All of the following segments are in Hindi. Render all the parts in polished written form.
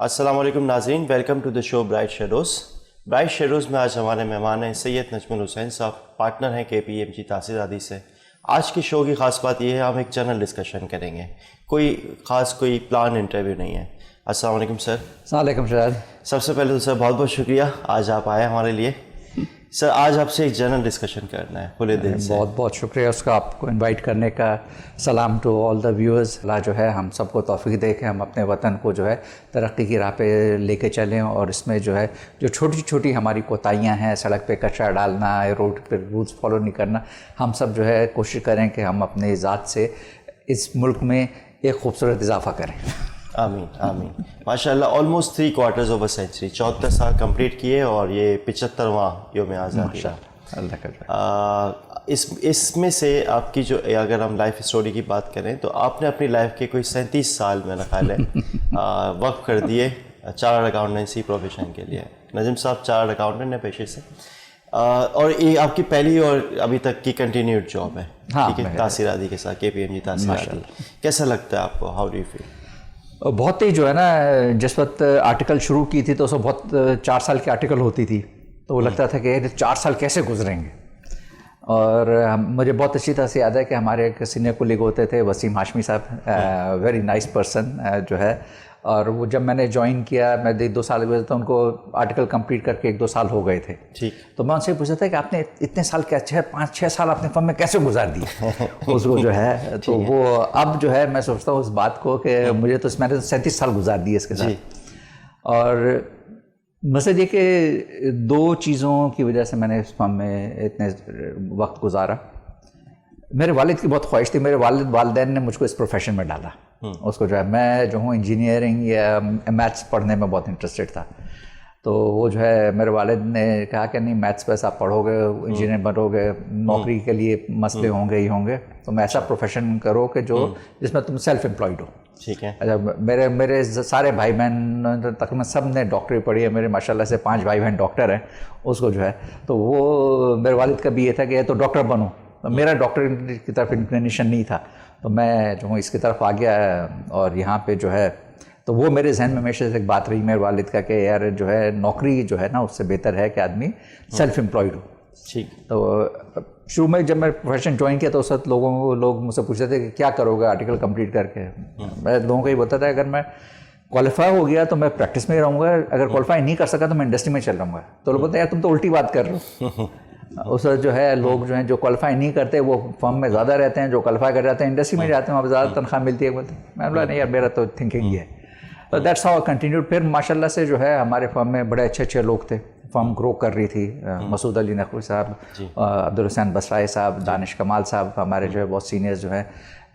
अस्सलाम वालेकुम नाज़रीन, welcome to the show bright shadows. Bright shadows में आज हमारे मेहमान हैं सैयद नजमुल हुसैन साहब, पार्टनर हैं KPMG तासीरादी से। आज की शो की ख़ास बात यह है, हम एक जनरल डिस्कशन करेंगे, कोई प्लान इंटरव्यू नहीं है। अस्सलाम वालेकुम सर। अस्सलाम वालेकुम शहद। सबसे पहले तो सर बहुत बहुत शुक्रिया आज आप आए हमारे लिए। सर आज आपसे एक जनरल डिस्कशन करना है खुले दिल से। बहुत बहुत शुक्रिया उसका, आपको इनवाइट करने का। सलाम टू ऑल द व्यूअर्स। अल्लाह जो है हम सबको तौफीक दे के हम अपने वतन को जो है तरक्की की राह पे लेके चलें, और इसमें जो है जो छोटी छोटी हमारी कोताहियाँ हैं, सड़क पे कचरा डालना, रोड पे रूल्स फॉलो नहीं करना, हम सब जो है कोशिश करें कि हम अपने ज़ात से इस मुल्क में एक खूबसूरत इजाफा करें। आमीन आमीन। माशाल्लाह ऑलमोस्ट 3/4 ऑफ अ सेंचुरी, 74 साल कंप्लीट किए और ये 75वां योम आज़ादी है। अल्लाह का इसमें से आपकी जो, अगर हम लाइफ स्टोरी की बात करें तो आपने अपनी लाइफ के कोई 37 साल मेरा ख्याल है वक्फ कर दिए चार्टर्ड अकाउंटेंसी प्रोफेशन के लिए। नजम साहब चार्टर्ड अकाउंटेंट है पेशे से, और ये आपकी पहली और अभी तक की कंटिन्यूड जॉब है। ठीक है, तासीरादी के साथ, KPMG तासीरादी। कैसा लगता है आपको, हाउ डू यू फील? बहुत ही जो है ना, जिस वक्त आर्टिकल शुरू की थी तो उसमें बहुत 4 साल की आर्टिकल होती थी, तो वो लगता था कि 4 साल कैसे गुजरेंगे। और मुझे बहुत अच्छी तरह से याद है कि हमारे एक सीनियर कोलीग होते थे वसीम हाशमी साहब, वेरी नाइस पर्सन जो है। और वो जब मैंने ज्वाइन किया, मैं 2 साल हुए तो उनको आर्टिकल कंप्लीट करके 1-2 साल हो गए थे। ठीक। तो मैं उनसे पूछा था कि आपने इतने साल क्या 5-6 साल अपने फर्म में कैसे गुजार दिए उसको जो है। तो वो अब जो है मैं सोचता हूँ उस बात को कि मुझे तो मैंने 37 साल गुजार दिए इसके साथ। और मसला ये कि 2 चीज़ों की वजह से मैंने इस फर्म में इतने वक्त गुजारा। मेरे वालिद की बहुत ख्वाहिश थी, मेरे वालिदैन ने मुझको इस प्रोफेशन में डाला। उसको जो है, मैं जो हूँ इंजीनियरिंग या मैथ्स पढ़ने में बहुत इंटरेस्टेड था, तो वो जो है मेरे वालिद ने कहा कि नहीं, मैथ्स पे आप पढ़ोगे, इंजीनियर बनोगे, नौकरी के लिए मसले होंगे ही होंगे, तो मैं ऐसा प्रोफेशन करो कि जो जिसमें तुम सेल्फ एम्प्लॉयड हो। ठीक है। अच्छा, मेरे सारे भाई बहन तकरीबन सब ने डॉक्टरी पढ़ी है। मेरे माशाल्लाह से 5 भाई बहन डॉक्टर हैं। उसको जो है, तो वो मेरे वालिद का भी ये था कि ये तो डॉक्टर बनो, तो मेरा डॉक्टर की तरफ इंक्लिनेशन नहीं था, तो मैं जो हूँ इसकी तरफ आ गया। और यहाँ पे जो है, तो वो मेरे जहन में हमेशा से एक बात रही मेरे वालिद का कि यार जो है नौकरी जो है ना, उससे बेहतर है कि आदमी सेल्फ एम्प्लॉयड हो। ठीक। तो शुरू में जब मैं प्रोफेशन ज्वाइन किया तो उस वक्त लोग मुझसे पूछते थे कि क्या करोगे आर्टिकल कंप्लीट करके। मैं लोगों को ये बोलता था अगर मैं क्वालिफाई हो गया तो मैं प्रैक्टिस में ही रहूँगा, अगर क्वालिफाई नहीं कर सका तो मैं इंडस्ट्री में चल रहूँगा। तो लोग बोलते हैं यार तुम तो उल्टी बात कर रहे हो। उस वक्त जो है लोग जो हैं जो क्वालिफाई नहीं करते वो फर्म में ज़्यादा रहते हैं, जो क्वालिफाई कर जाते हैं इंडस्ट्री में जाते हैं, वहाँ पर ज़्यादा तनख्वाह मिलती है। बोलते मैं बोला नहीं यार, मेरा तो थिंकिंग ही है। तो दैट्स हाउ कंटिन्यूड। फिर माशाल्लाह से जो है हमारे फर्म में बड़े अच्छे लोग थे, फर्म ग्रो कर रही थी। मसूद अली नकवी साहब, अब्दुल हुसैन बसराई साहब, दानिश कमाल साहब, हमारे जो है बहुत सीनियर्स जो हैं।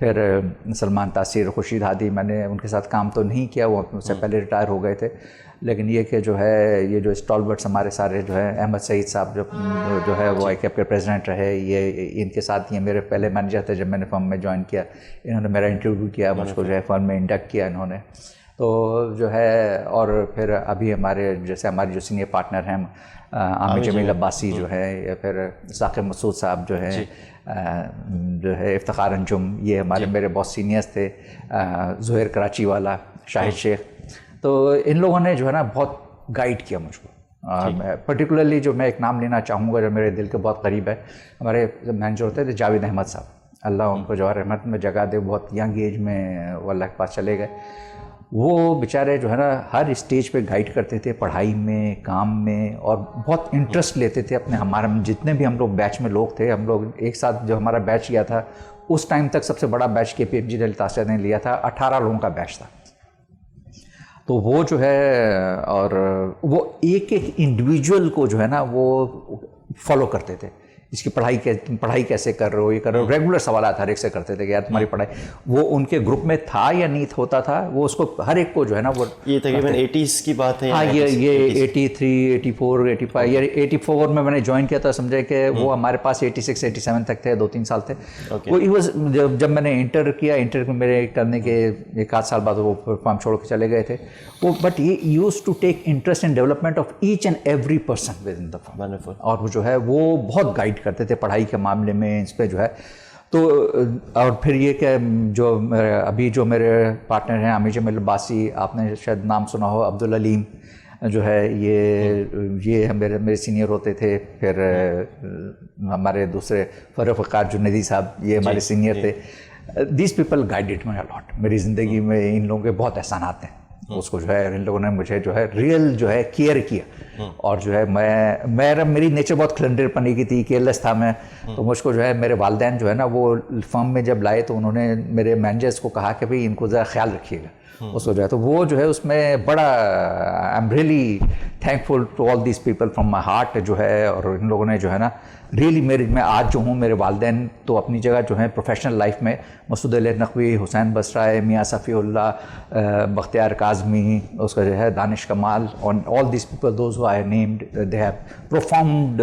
फिर सलमान तासीर, खुर्शीद हादी, मैंने उनके साथ काम तो नहीं किया, वो उससे पहले रिटायर हो गए थे। लेकिन ये कि जो है ये जो स्टॉलवर्ड्स हमारे सारे जो है, अहमद सईद साहब जो है वो ICAP के प्रेसिडेंट रहे, ये इनके साथ ये मेरे पहले मैनेजर थे जब मैंने फर्म में ज्वाइन किया। इन्होंने मेरा इंटरव्यू किया, मुझको जो है फर्म में इंडक्ट किया इन्होंने। तो जो है, और फिर अभी हमारे जैसे हमारे जो सीनियर पार्टनर हैं आमिर जमील अब्बासी जो है, या फिर साकिब मसूद साहब जो है इफ्तिखार अंजुम, ये हमारे मेरे बहुत सीनियर्स थे। ज़ुहैर कराची वाला, शाहिद शेख, तो इन लोगों ने जो है ना बहुत गाइड किया मुझको। पर्टिकुलरली जो मैं एक नाम लेना चाहूँगा जो मेरे दिल के बहुत करीब है, हमारे मैनेजर होते थे जावेद अहमद साहब, अल्लाह उनको जो रहमत में जगह दे। बहुत यंग एज में वो अल्लाह के पास चले गए। वो बेचारे जो है ना हर स्टेज पे गाइड करते थे, पढ़ाई में, काम में, और बहुत इंटरेस्ट लेते थे अपने। हमारा जितने भी हम लोग बैच में लोग थे, हम लोग एक साथ जो हमारा बैच किया था, उस टाइम तक सबसे बड़ा बैच KPMG तासीरादी ने लिया था, 18 लोगों का बैच था। तो वो जो है, और वो एक इंडिविजुअल को जो है ना वो फॉलो करते थे, इसकी पढ़ाई कैसे कर रहे हो, ये कर रहे हो, रेगुलर सवाल हर एक से करते थे कि यार तुम्हारी पढ़ाई, वो उनके ग्रुप में था या नहीं होता था, वो उसको हर एक को जो है ना वो, ये तकरीबन 80s की बात है। हाँ, ये 83, 84, 85 या 84 में मैंने ज्वाइन किया था, समझे कि वो हमारे पास 86, 87 तक थे, 2-3 साल थे। वो जब मैंने इंटर किया, इंटर मेरे करने के 1-8 साल बाद वो फर्म छोड़ के चले गए थे वो। But he used to take interest in development of each and every person within the firm, और वो जो है वो बहुत गाइड करते थे पढ़ाई के मामले में, इस पर जो है। तो और फिर ये कि जो अभी जो मेरे पार्टनर हैं आमिर जमील अब्बासी, आपने शायद नाम सुना हो, अब्दुल अलीम जो है ये मेरे सीनियर होते थे। फिर हमारे दूसरे फ़रूख फ़क़ार जुनैदी साहब, ये हमारे सीनियर थे। These people guided me a lot. मेरी ज़िंदगी में इन लोगों के बहुत एहसानात हैं। उसको जो है इन लोगों ने मुझे जो है रियल जो है केयर किया। और जो है मेरी नेचर बहुत क्लंडरपनी की थी, केयरलेस था मैं। तो मुझको जो है मेरे वालिदैन जो है ना, वो फर्म में जब लाए तो उन्होंने मेरे मैनेजर्स को कहा कि भाई इनको ज़रा ख्याल रखिएगा उसको जो है। तो वो जो है उसमें बड़ा I am really thankful to all these people from my heart जो है। और इन लोगों ने जो है ना रियली मैं आज जो हूँ, मेरे वालिदैन तो अपनी जगह जो है प्रोफेशनल लाइफ में मसूद अली नकवी, हुसैन बसराए, मियाँ सफ़ीउल्लाह, बख्तियार काज़मी, उसका जो है Danish Kamal, on all this people those who I named, they have profound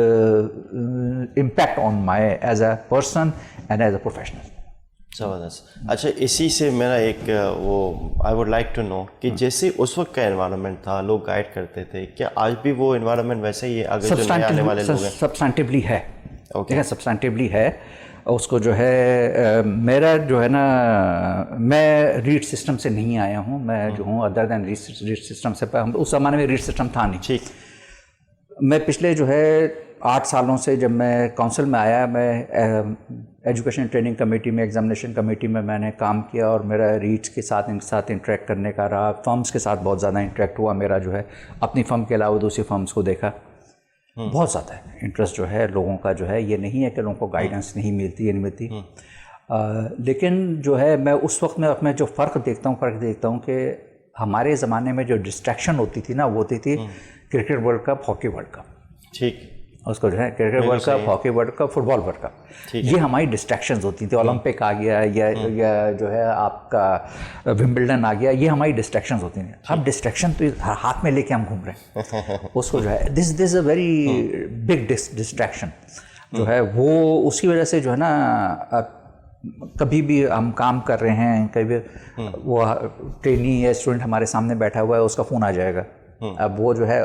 impact on my as a person and as a professional. ज़बरदस्त। अच्छा, इसी से मेरा एक वो I would like to know कि जैसे उस वक्त का एनवायरनमेंट था, लोग गाइड करते थे, क्या आज भी वो एनवायरनमेंट वैसे ही है? अगर जो नए आने वाले लोग हैं, सब्सटेंटिवली है। ओके, सब्सटेंटिवली है। उसको जो है मेरा जो है ना, मैं रीड सिस्टम से नहीं आया हूँ। मैं जो हूँ अदर दैन रीड सिस्टम से, उस ज़माने में रीड सिस्टम था नहीं। ठीक। मैं पिछले जो है 8 सालों से जब मैं काउंसिल में आया, मैं एजुकेशन ट्रेनिंग कमेटी में, एग्जामिनेशन कमेटी में मैंने काम किया। और मेरा रीड्स के साथ इनके साथ इंटरेक्ट करने का रहा, फर्म्स के साथ बहुत ज़्यादा इंटरेक्ट हुआ मेरा जो है। अपनी फर्म के अलावा दूसरी फर्म्स को देखा, बहुत ज़्यादा इंटरेस्ट जो है लोगों का जो है। ये नहीं है कि लोगों को गाइडेंस नहीं मिलती, ये नहीं मिलती। लेकिन जो है मैं उस वक्त में अपने जो फ़र्क देखता हूँ कि हमारे ज़माने में जो डिस्ट्रैक्शन होती थी ना, वो होती थी cricket world cup, hockey world cup. ठीक। उसको जो है cricket world cup, hockey world cup, football world cup, ये हमारी डिस्ट्रैक्शंस होती थी। ओलंपिक आ गया या जो है आपका विंबलडन आ गया, ये हमारी डिस्ट्रैक्शंस होती हैं। अब डिस्ट्रैक्शन तो हाथ में लेके हम घूम रहे हैं उसको जो है। This a very big distraction जो है वो। उसकी वजह से जो है ना, कभी भी हम काम कर रहे हैं, कभी वो ट्रेनी या स्टूडेंट हमारे सामने बैठा हुआ है, उसका फ़ोन आ जाएगा। अब वो जो है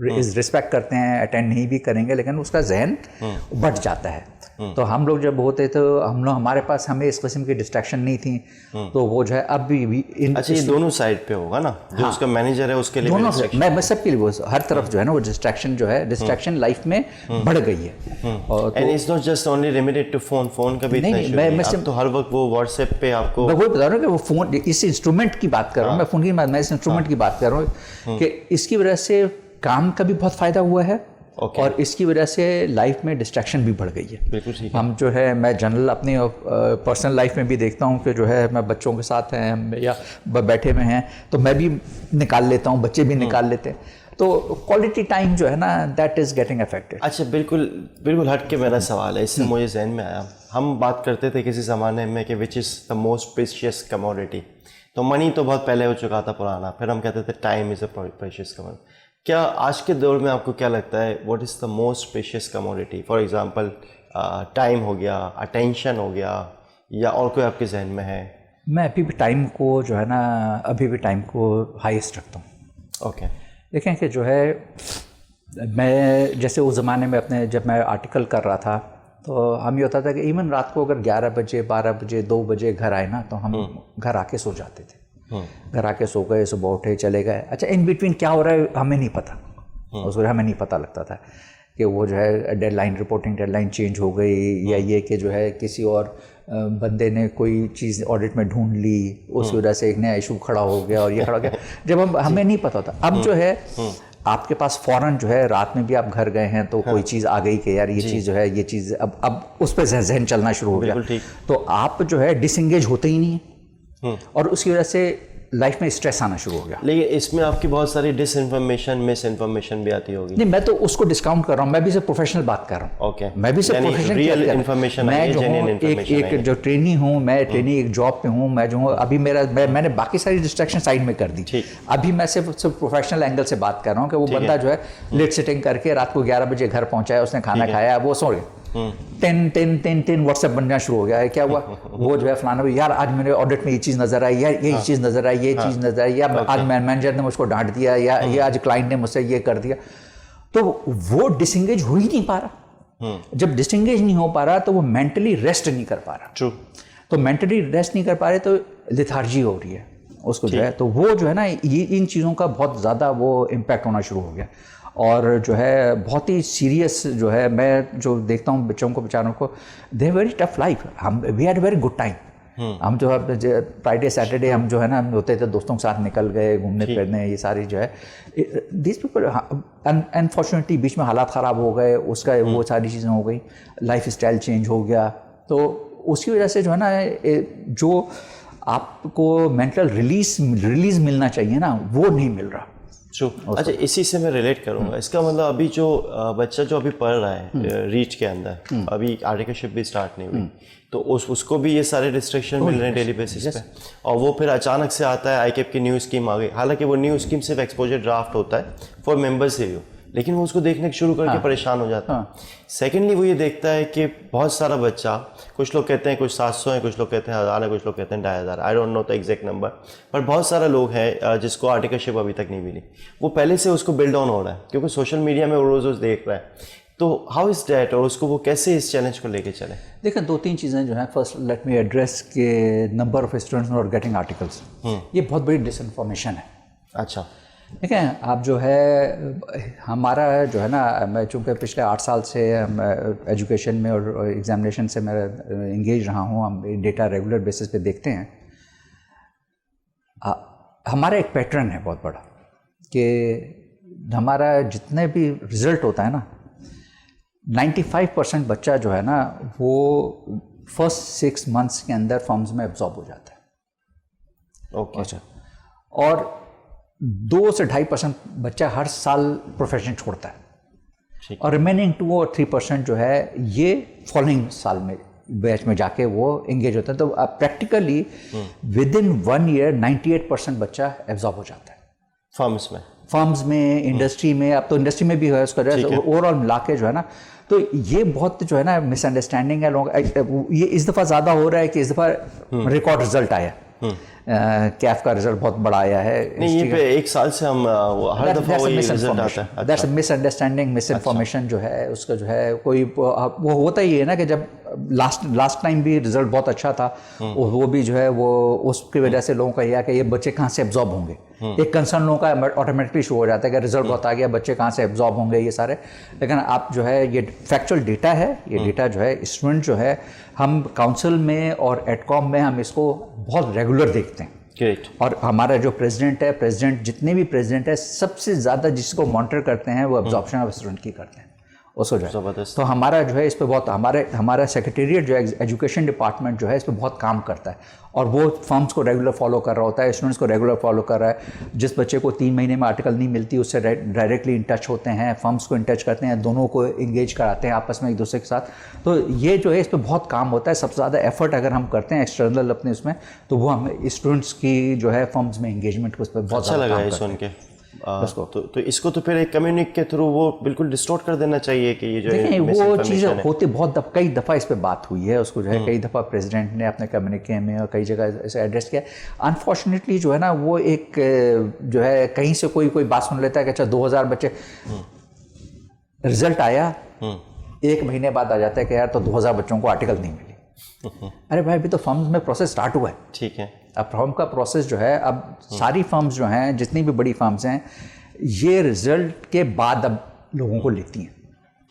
रिस्पेक्ट करते हैं, अटेंड नहीं भी करेंगे, लेकिन उसका जहन बढ़ जाता है। तो हम लोग जब होते तो हमारे पास हमें इस किस्म की डिस्ट्रैक्शन नहीं थी। तो वो जो है अब भी अच्छा, ये दोनों साइड पे होगा ना, जो उसका मैनेजर है उसके लिए दोनों से, मैं सबके लिए, वो हर तरफ जो है ना वो डिस्ट्रैक्शन जो है, डिस्ट्रैक्शन लाइफ में बढ़ गई है। और and it's not just only limited to phone का भी इतना इशू नहीं है। अब तो हर वक्त वो व्हाट्सएप पे आपको, मैं वही बता रहा हूँ कि वो फ़ोन, इस इंस्ट्रूमेंट की बात कर रहा हूँ मैं, फ़ोन की बात, मैं इस इंस्ट्रूमेंट की बात कर रहा हूँ कि इसकी वजह से काम का भी बहुत फ़ायदा हुआ है। और इसकी वजह से लाइफ में डिस्ट्रैक्शन भी बढ़ गई है। बिल्कुल ठीक है। हम जो है, मैं जनरल अपनी पर्सनल लाइफ में भी देखता हूँ कि जो है मैं बच्चों के साथ हैं या बैठे हुए हैं तो मैं भी निकाल लेता हूँ, बच्चे भी निकाल लेते हैं। तो क्वालिटी टाइम जो है ना, दैट इज़ गेटिंग अफेक्टेड। अच्छा, बिल्कुल हट के मेरा सवाल है, इससे मुझे जहन में आया। हम बात करते थे किसी ज़माने में कि which is the most precious commodity. तो मनी तो बहुत पहले हो चुका था पुराना, फिर हम कहते थे time is a precious commodity. क्या आज के दौर में आपको क्या लगता है, what is the most precious commodity? For example time हो गया, अटेंशन हो गया, या और कोई आपके जहन में है? मैं अभी भी टाइम को जो है ना, अभी भी टाइम को हाईएस्ट रखता हूँ। ओके। देखें कि जो है मैं जैसे उस ज़माने में अपने, जब मैं आर्टिकल कर रहा था तो हम ये होता था कि इवन रात को अगर 11 बजे, 12 बजे, 2 बजे घर आए ना, तो हम घर आके सो जाते थे। घर आके सो गए, सुबह उठे, चले गए। अच्छा, इन बिटवीन क्या हो रहा है हमें नहीं पता, उसको हमें नहीं पता लगता था कि वो जो है डेडलाइन, रिपोर्टिंग डेडलाइन चेंज हो गई, या ये कि जो है किसी और बंदे ने कोई चीज़ ऑडिट में ढूंढ ली, उस वजह से एक नया इशू खड़ा हो गया और ये खड़ा हो गया। जब हमें नहीं पता होता। अब जो है आपके पास फ़ौरन जो है, रात में भी आप घर गए हैं तो कोई चीज़ आ गई कि यार ये चीज़ जो है, ये चीज़ अब उस पर जहन चलना शुरू हो गया। तो आप जो है डिसएंगेज होते ही नहीं है और उसकी वजह से लाइफ में स्ट्रेस आना शुरू हो गया। लेकिन इसमें आपकी बहुत सारी डिसइंफॉर्मेशन, मिस इन्फॉर्मेशन भी आती होगी। नहीं, मैं तो उसको डिस्काउंट कर रहा हूँ, मैं भी सिर्फ प्रोफेशनल बात कर रहा हूँ। ओके। मैं भी सिर्फ प्रोफेशनल रियल इन्फॉर्मेशन, मैं जो हूँ एक जो ट्रेनी हूँ, मैं ट्रेनी एक जॉब पे हूँ, मैं जो हूँ अभी मैंने बाकी सारी डिस्ट्रैक्शन साइड में कर दी। अभी मैं सिर्फ प्रोफेशनल एंगल से बात कर रहा हूँ कि वो बंदा जो है लेट सिटिंग करके रात को 11 बजे घर पहुँचा है, उसने खाना खाया, वो सो गया। 10 व्हाट्सएप बनना शुरू हो गया है। क्या हुआ? वो जो है फलाना, यार आज मेरे ऑडिट में ये चीज़ नज़र आई, यार ये चीज़ नज़र आई, ये चीज़ नज़र आई, या आज मैनेजर ने मुझको डांट दिया, या ये आज क्लाइंट ने मुझसे ये कर दिया। तो वो डिसएंगेज हो ही नहीं पा रहा। जब डिसएंगेज नहीं हो पा रहा तो वो मेंटली रेस्ट नहीं कर पा रहा। ट्रू। तो मेंटली रेस्ट नहीं कर पा रहे तो लेथार्जी हो रही है उसको जो है, तो वो जो है ना ये इन चीज़ों का बहुत ज़्यादा वो इम्पैक्ट होना शुरू हो गया और जो है बहुत ही सीरियस जो है, मैं जो देखता हूँ बच्चों को बेचारों को, दे वेरी टफ लाइफ। हम we had very good time. हम जो है फ्राइडे सैटरडे हम जो है ना हम होते थे दोस्तों के साथ निकल गए घूमने फिरने, ये सारी जो है दिस पीपल अनफॉर्चुनेटली बीच में हालात ख़राब हो गए, उसका वो सारी चीज़ें हो गई, लाइफ स्टाइल चेंज हो गया, तो उसकी वजह से जो है ना जो आपको मेंटल रिलीज मिलना चाहिए ना वो नहीं मिल रहा। ट्रू। अच्छा, इसी से मैं रिलेट करूँगा। इसका मतलब अभी जो बच्चा जो अभी पढ़ रहा है रीच के अंदर, अभी आर्टिकलशिप भी स्टार्ट नहीं हुई, तो उसको भी ये सारे रिस्ट्रिक्शन मिल रहे हैं डेली बेसिस पे, और वो फिर अचानक से आता है आईकेप की न्यू स्कीम आ गई। हालांकि वो न्यू स्कीम सिर्फ एक्सपोजर ड्राफ्ट होता है फॉर मेंबर्स रिव्यू, लेकिन वो उसको देखने शुरू करके परेशान हो जाता है। सेकेंडली वो ये देखता है कि बहुत सारा बच्चा, कुछ लोग कहते हैं कुछ 700 हैं, कुछ लोग कहते हैं 1000 है, कुछ लोग कहते हैं 2500, I don't know the exact number, पर बहुत सारा लोग हैं जिसको आर्टिकलशिप अभी तक नहीं मिली। वो पहले से उसको बिल्ड ऑन हो रहा है क्योंकि सोशल मीडिया में वो रोज़ देख रहा है। तो हाउ इज़ डैट, और उसको वो कैसे इस चैलेंज को लेके चले? देखिए 2-3 चीज़ें जो हैं, फर्स्ट लेट मी एड्रेस के number of students not getting articles, ये बहुत बड़ी डिसइंफॉर्मेशन है। अच्छा, ठीक है। आप जो है हमारा जो है ना, मैं चूँकि पिछले 8 साल से एजुकेशन में और एग्जामिनेशन से मैं इंगेज रहा हूँ, हम डेटा रेगुलर बेसिस पे देखते हैं। हमारा एक पैटर्न है बहुत बड़ा कि हमारा जितने भी रिज़ल्ट होता है ना, 95% बच्चा जो है ना वो फर्स्ट 6 मंथ्स के अंदर फॉर्म्स में एब्जॉर्ब हो जाता है। ओके। अच्छा, और 2 से 2.5% बच्चा हर साल प्रोफेशन छोड़ता है, और रिमेनिंग 2 और 3% जो है ये फॉलोइंग साल में बैच में जाके वो एंगेज होता है। तो प्रैक्टिकली विद इन 1 ईयर 98% बच्चा एब्जॉर्ब हो जाता है फर्म्स में, इंडस्ट्री में। अब तो इंडस्ट्री में भी है उसका ओवरऑल मिला के जो है ना, तो ये बहुत जो है ना मिसअंडरस्टैंडिंग है लोग। ये इस दफ़ा ज़्यादा हो रहा है कि इस दफ़ा रिकॉर्ड रिजल्ट आया, कैफ का रिजल्ट बहुत बड़ा आया है। नहीं, ये पे 1 साल से हम हर दफ़ा वही रिजल्ट आता है। दैट्स मिसअंडरस्टैंडिंग, मिसइंफॉर्मेशन जो है उसका जो है कोई वो होता ही है ना कि जब लास्ट टाइम भी रिजल्ट बहुत अच्छा था, वो भी जो है वो उसकी वजह से लोगों का यह है कि ये बच्चे कहाँ से एब्जॉर्ब होंगे, एक कंसर्न लोगों का ऑटोमेटिकली शुरू हो जाता है कि रिजल्ट बहुत आ गया, बच्चे कहाँ से एब्जॉर्ब होंगे ये सारे। लेकिन आप जो है ये फैक्चुअल डेटा है, ये डेटा जो है स्टूडेंट जो है हम काउंसिल में और एडकॉम में हम इसको बहुत रेगुलर देखते हैं। ग्रेट। और हमारा जो प्रेसिडेंट जितने भी प्रेसिडेंट है, सबसे ज़्यादा जिसको मॉनिटर करते हैं वो एब्जॉर्प्शन ऑफ स्टूडेंट की करते हैं उसको जो है। तो हमारा जो है इस पे बहुत हमारा सेक्रेटेरिएट जो है एजुकेशन डिपार्टमेंट जो है इस पे बहुत काम करता है, और वो फॉर्म्स को रेगुलर फॉलो कर रहा होता है, स्टूडेंट्स को रेगुलर फॉलो कर रहा है। जिस बच्चे को 3 महीने में आर्टिकल नहीं मिलती उससे डायरेक्टली इन टच होते हैं, फॉर्म्स को इन टच करते हैं, दोनों को इंगेज कराते हैं आपस में एक दूसरे के साथ। तो ये जो है इस पर बहुत काम होता है। सबसे ज़्यादा एफर्ट अगर हम करते हैं एक्सटर्नल अपने उसमें, तो वो हम स्टूडेंट्स की जो है फॉर्म्स में इंगेजमेंट को उस पर बहुत अच्छा लगा है सुन के। तो इसको तो फिर एक कम्युनिक के थ्रू वो बिल्कुल डिस्टोर्ट कर देना चाहिए कि ये जो है वो चीज़ें होती बहुत कई दफ़ा इस पे बात हुई है, उसको जो है कई दफ़ा प्रेसिडेंट ने अपने कम्युनिके में और कई जगह इसे एड्रेस किया। अनफॉर्चुनेटली जो है ना वो एक जो है कहीं से कोई बात सुन लेता है कि अच्छा 2000 बच्चे, रिजल्ट आया 1 महीने बाद आ जाता है कि यार तो 2000 बच्चों को आर्टिकल नहीं मिली। अरे भाई अभी तो फर्म्स में प्रोसेस स्टार्ट हुआ है। ठीक है। अब फर्म का प्रोसेस जो है, अब सारी फर्म्स जो हैं जितनी भी बड़ी फर्म्स हैं ये रिजल्ट के बाद अब लोगों को लिखती हैं।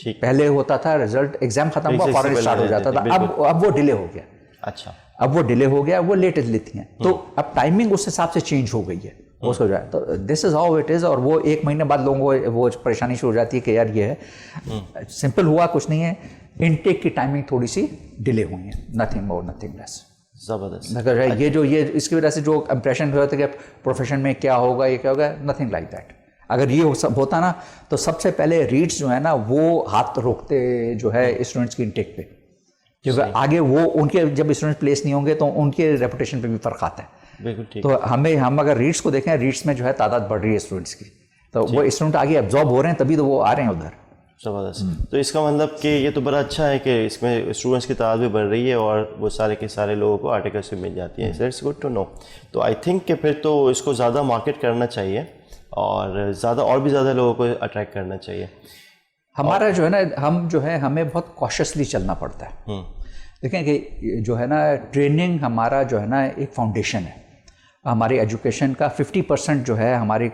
ठीक। पहले होता था रिजल्ट एग्जाम खत्म हुआ फौरन स्टार्ट हो जाता था, अब वो डिले हो गया। अच्छा, अब वो डिले हो गया, वो लेटेस्ट लिखती हैं। तो अब टाइमिंग उस हिसाब से चेंज हो गई है उसको जो है। तो this is how it is. और वो 1 महीने बाद लोगों को वो परेशानी शुरू हो जाती है कि यार ये है सिंपल हुआ कुछ नहीं है, इनटेक की टाइमिंग थोड़ी सी डिले हुई है, नथिंग मोर नथिंग लेस। ज़बरदस्त। अगर ये इसकी वजह से जो इंप्रेशन हुआ था कि प्रोफेशन में क्या होगा, ये क्या होगा, नथिंग लाइक दैट। अगर ये सब होता ना तो सबसे पहले रीड्स जो है ना वो हाथ रोकते जो है स्टूडेंट्स की इनटेक पे, क्योंकि आगे वो उनके जब स्टूडेंट प्लेस नहीं होंगे तो उनके रेपुटेशन पे भी फर्क आता है। बिल्कुल ठीक। तो हम अगर रीड्स को देखें, रीड्स में जो है तादाद बढ़ रही है स्टूडेंट्स की, तो वो स्टूडेंट आगे एब्जॉर्ब हो रहे हैं, तभी तो वो आ रहे हैं उधर। ज़बरदस्त। तो इसका मतलब कि ये तो बड़ा अच्छा है कि इसमें स्टूडेंट्स की तादाद भी बढ़ रही है और वो सारे के सारे लोगों को आर्टिकल्स भी मिल जाती हैं। It's good to know. तो आई थिंक कि फिर तो इसको ज़्यादा मार्केट करना चाहिए और भी ज़्यादा लोगों को अट्रैक्ट करना चाहिए। हमारा जो है ना, हम जो है हमें बहुत कॉशियसली चलना पड़ता है। देखें कि जो है ना, ट्रेनिंग हमारा जो है ना एक फाउंडेशन है। हमारी एजुकेशन का 50% जो है हमारी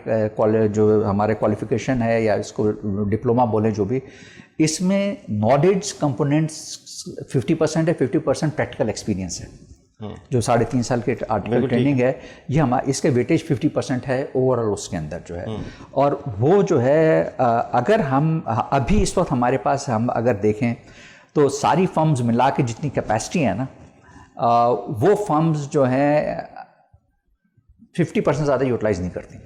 जो हमारे क्वालिफिकेशन है या इसको डिप्लोमा बोलें जो भी, इसमें नॉलेज कंपोनेंट्स 50% है, 50% प्रैक्टिकल एक्सपीरियंस है। जो 3.5 साल के आर्टिकल ट्रेनिंग है, ये हमारा इसके वेटेज 50% है ओवरऑल उसके अंदर जो है। और वो जो है अगर हम अभी इस वक्त हमारे पास हम अगर देखें तो सारी फर्म्स मिला के जितनी कैपेसिटी है ना, वो फर्म्स जो हैं 50% ज़्यादा यूटिलाइज नहीं करती।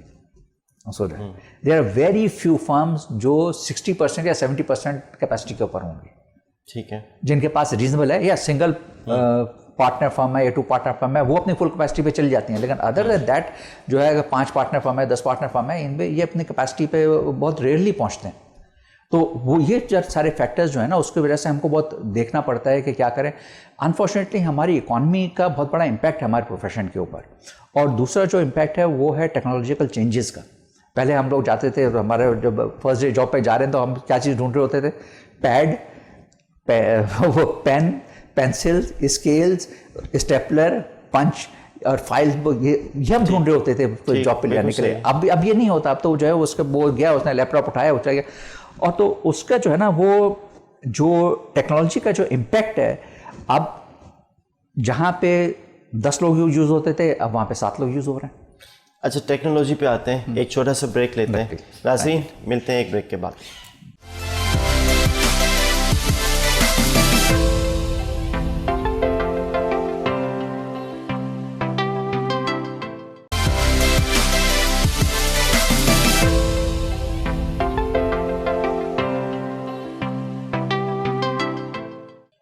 So there are very few firms जो 60% या 70% कैपेसिटी के ऊपर होंगी, ठीक है, जिनके पास रीजनेबल है, या सिंगल पार्टनर फर्म है या 2 पार्टनर फर्म है, वो अपनी फुल कैपेसिटी पे चली जाती हैं। लेकिन अदर देन दैट जो है, अगर 5 पार्टनर फर्म है, 10 पार्टनर फर्म है, इनमें ये अपनी कैपेसिटी पे बहुत रेयरली पहुंचते हैं। तो वो ये सारे फैक्टर्स जो है ना, उसकी वजह से हमको बहुत देखना पड़ता है कि क्या करें। अनफॉर्चुनेटली हमारी इकॉनमी का बहुत बड़ा इम्पैक्ट है हमारे प्रोफेशन के ऊपर। और दूसरा जो इम्पैक्ट है वो है टेक्नोलॉजिकल चेंजेस का। पहले हम लोग जाते थे, हमारे जब फर्स्ट डे जॉब पे जा रहे हैं तो हम क्या चीज़ ढूंढ रहे होते थे? वो पेन, पेंसिल, स्केल्स, स्टेपलर, पंच और फाइल, ये हम ढूंढ रहे होते थे जॉब पे ले जाने के लिए। अब ये नहीं होता। अब तो जो है उसका वो गया, उसने लैपटॉप उठाया, उठा गया। और तो उसका जो है ना, वो जो टेक्नोलॉजी का जो इम्पैक्ट है, अब जहाँ पे 10 लोग यूज़ होते थे, अब वहाँ पे 7 लोग यूज़ हो रहे हैं। अच्छा, टेक्नोलॉजी पे आते हैं, एक छोटा सा ब्रेक लेते हैं। नाज़रीन, मिलते हैं एक ब्रेक के बाद।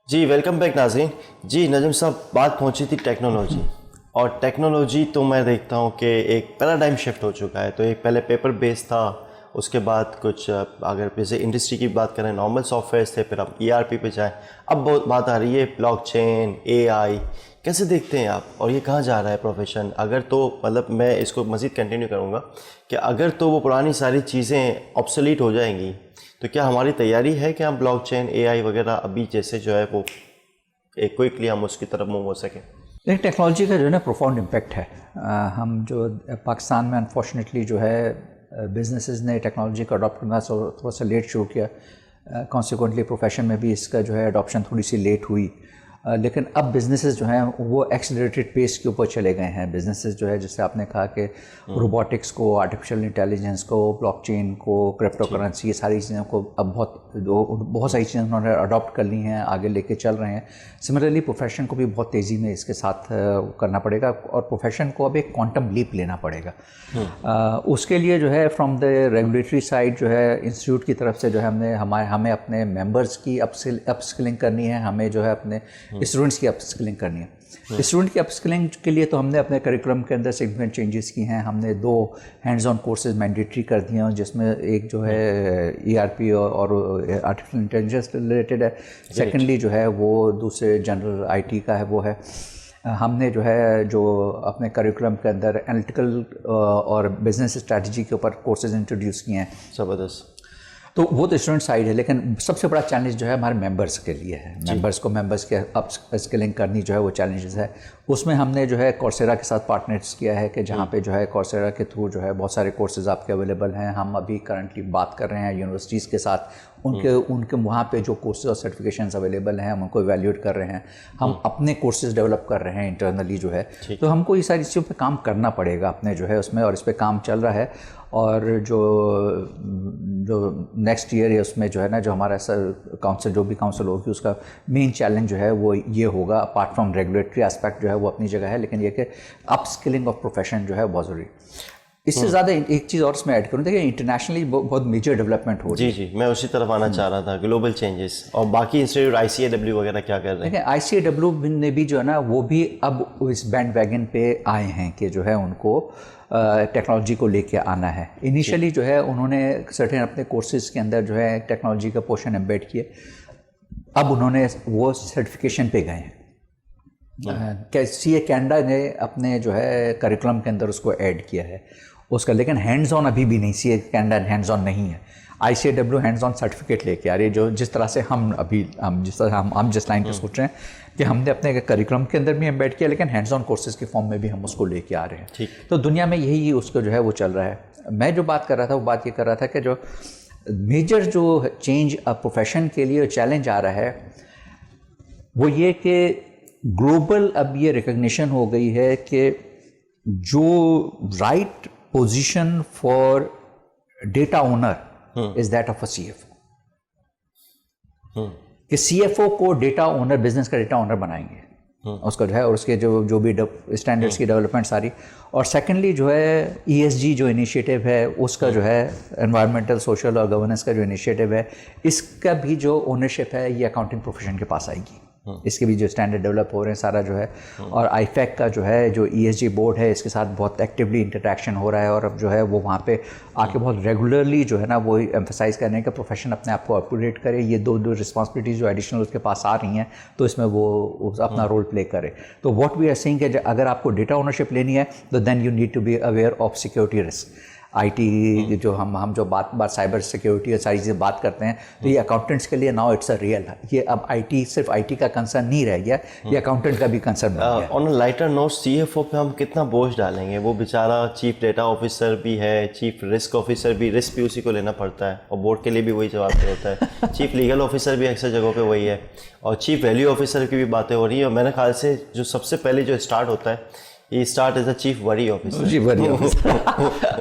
जी वेलकम बैक नाज़रीन। जी नजम साहब, बात पहुंची थी टेक्नोलॉजी, और टेक्नोलॉजी तो मैं देखता हूं कि एक पैराडाइम शिफ्ट हो चुका है। तो एक पहले पेपर बेस्ड था, उसके बाद कुछ अगर जैसे इंडस्ट्री की बात करें नॉर्मल सॉफ्टवेयर्स थे, फिर अब ERP पे जाएं, अब बहुत बात आ रही है ब्लॉकचेन, AI। कैसे देखते हैं आप, और ये कहाँ जा रहा है प्रोफेशन? अगर तो मतलब मैं इसको मज़ीद कंटिन्यू करूँगा कि अगर तो वो पुरानी सारी चीज़ें ऑब्सोलीट हो जाएंगी, तो क्या हमारी तैयारी है कि हम ब्लॉकचेन, AI वगैरह अभी जैसे जो है वो एक क्विकली हम उसकी तरफ मूव हो सकें? लेकिन टेक्नोलॉजी का जो है ना प्रोफाउंड इम्पैक्ट है। हम जो पाकिस्तान में अनफॉर्चुनेटली जो है बिजनेसेस ने टेक्नोलॉजी को अडॉप्ट करना थोड़ा सा लेट शुरू किया। कॉन्सिक्वेंटली प्रोफेशन में भी इसका जो है अडॉप्शन थोड़ी सी लेट हुई। लेकिन अब बिजनेसेस जो हैं वो एक्सेलरेटेड पेस के ऊपर चले गए हैं। बिजनेसेस जो है, जैसे आपने कहा कि रोबोटिक्स को, आर्टिफिशियल इंटेलिजेंस को, ब्लॉकचेन को, क्रिप्टो करेंसी, ये सारी चीज़ों को अब बहुत सारी चीज़ें उन्होंने अडॉप्ट कर ली हैं, आगे लेके चल रहे हैं। सिमिलरली प्रोफेशन को भी बहुत तेज़ी में इसके साथ करना पड़ेगा, और प्रोफेशन को अब एक क्वांटम लीप लेना पड़ेगा। उसके लिए जो है फ्रॉम द रेगुलेटरी साइड जो है, इंस्टीट्यूट की तरफ से जो है हमें अपने मेंबर्स की अपस्किलिंग करनी है, हमें जो है अपने स्टूडेंट्स की अपस्किलिंग करनी है। स्टूडेंट की अपस्किलिंग के लिए तो हमने अपने करिकुलम के अंदर सिग्निफिकेंट चेंजेस की हैं। हमने 2 हैंड्स ऑन कोर्सेज मैंडेटरी कर दिए हैं, जिसमें एक जो है ERP और आर्टिफिशियल इंटेलिजेंस रिलेटेड है। सेकेंडली जो है वो दूसरे जनरल IT का है, वो है। हमने जो है जो अपने करिकुलम के अंदर एनालिटिकल और बिजनेस स्ट्रैटेजी के ऊपर कोर्सेज इंट्रोड्यूस किए हैं। ज़बरदस्त। तो वो तो स्टूडेंट साइड है, लेकिन सबसे बड़ा चैलेंज जो है हमारे मेंबर्स के लिए है। मेंबर्स के अपस्किलिंग करनी जो है वो चैलेंजेस है। उसमें हमने जो है कोर्सेरा के साथ पार्टनर्स किया है कि जहाँ पे जो है कोर्सेरा के थ्रू जो है बहुत सारे कोर्सेज आपके अवेलेबल हैं। हम अभी करंटली बात कर रहे हैं यूनिवर्सिटीज़ के साथ, उनके वहाँ पे जो कोर्सेज और सर्टिफिकेशंस अवेलेबल हैं हम उनको इवैल्यूएट कर रहे हैं। हम अपने कोर्सेज डेवलप कर रहे हैं इंटरनली जो है। तो हमको ये सारी चीज़ों पे काम करना पड़ेगा अपने जो है उसमें, और इस पे काम चल रहा है। और जो नेक्स्ट ईयर है उसमें जो है ना, जो हमारा काउंसिल जो भी काउंसिल होगी उसका मेन चैलेंज जो है वो ये होगा। अपार्ट फ्रॉम रेगुलेटरी एस्पेक्ट जो है वो अपनी जगह है, लेकिन ये कि अपस्किलिंग ऑफ प्रोफेशन जो है बहुत ज़रूरी। इससे ज़्यादा एक चीज़ और मैं ऐड करूँ, देखिए इंटरनेशनली बहुत मेजर डेवलपमेंट हो रही है। जी मैं उसी तरफ आना चाह रहा था, ग्लोबल चेंजेस। और बाकी इंस्टीट्यूट ICAW वगैरह क्या कर रहे हैं? देखिए ICAW ने भी जो है ना, वो भी अब इस बैंड वैगन पे आए हैं कि जो है उनको टेक्नोलॉजी को लेके आना है। इनिशियली जो है उन्होंने सर्टेन अपने कोर्सेज के अंदर जो है टेक्नोलॉजी का पोर्शन एम्बेड किए। अब उन्होंने वो सर्टिफिकेशन पे गए हैं। CA कैनेडा ने अपने जो है करिकुलम के अंदर उसको ऐड किया है उसका, लेकिन हैंड्स ऑन अभी भी नहीं, CA कैनेडा हैंड्स ऑन नहीं है। ICAW हैंड्स ऑन सर्टिफिकेट लेके आ रही है, जो जिस तरह से हम जिस लाइन पे सोच रहे हैं कि हमने अपने करिकुलम के अंदर भी एम्बेड किया, लेकिन हैंड्स ऑन कोर्सेज के फॉर्म में भी हम उसको लेके आ रहे हैं। तो दुनिया में यही उसको जो है वो चल रहा है। मैं जो बात कर रहा था वो बात ये कर रहा था कि जो मेजर जो चेंज प्रोफेशन के लिए चैलेंज आ रहा है वो ये कि ग्लोबल अब ये रिकग्निशन हो गई है कि जो right position for data owner is that of a CFO, कि CFO को डेटा ओनर, बिजनेस का डेटा ओनर बनाएंगे उसका जो है, और उसके जो भी स्टैंडर्ड्स की डेवलपमेंट सारी। और सेकेंडली जो है ESG जो इनिशिएटिव है उसका जो है एनवायरमेंटल, सोशल और गवर्नेंस का जो इनिशिएटिव है, इसका भी जो ओनरशिप है ये अकाउंटिंग प्रोफेशन के पास आएगी। इसके भी जो स्टैंडर्ड डेवलप हो रहे हैं सारा जो है, और IFAC का जो है जो ESG बोर्ड है इसके साथ बहुत एक्टिवली इंटरेक्शन हो रहा है, और अब जो है वो वहाँ पे आके बहुत रेगुलरली जो है ना वो एम्फसाइज करने का प्रोफेशन अपने आप को अपडेट करे। ये दो रिस्पॉन्सिबिलिटीज़ जो एडिशनल उसके पास आ रही हैं तो इसमें वो अपना रोल प्ले करे। तो व्हाट वी आर सेइंग कि अगर आपको डेटा ओनरशिप लेनी है तो then you need to be aware of security risk. IT जो हम जो बात साइबर सिक्योरिटी और सारी चीज़ें बात करते हैं, तो ये अकाउंटेंट्स के लिए नाउ इट्स अ रियल, ये अब IT सिर्फ IT का कंसर्न नहीं रह गया, ये अकाउंटेंट का भी कंसर्न बन गया। On a lighter note, CFO पे हम कितना बोझ डालेंगे? वो बेचारा चीफ डेटा ऑफिसर भी है, चीफ रिस्क ऑफिसर भी, रिस्क भी उसी को लेना पड़ता है और बोर्ड के लिए भी वही जवाब होता है। चीफ लीगल ऑफिसर भी अक्सर जगहों पे वही है, और चीफ वैल्यू ऑफिसर की भी बातें हो रही है। और मेरे ख्याल से जो सबसे पहले जो स्टार्ट होता है, ये start as a chief worry officer. जी, वरी ऑफिसर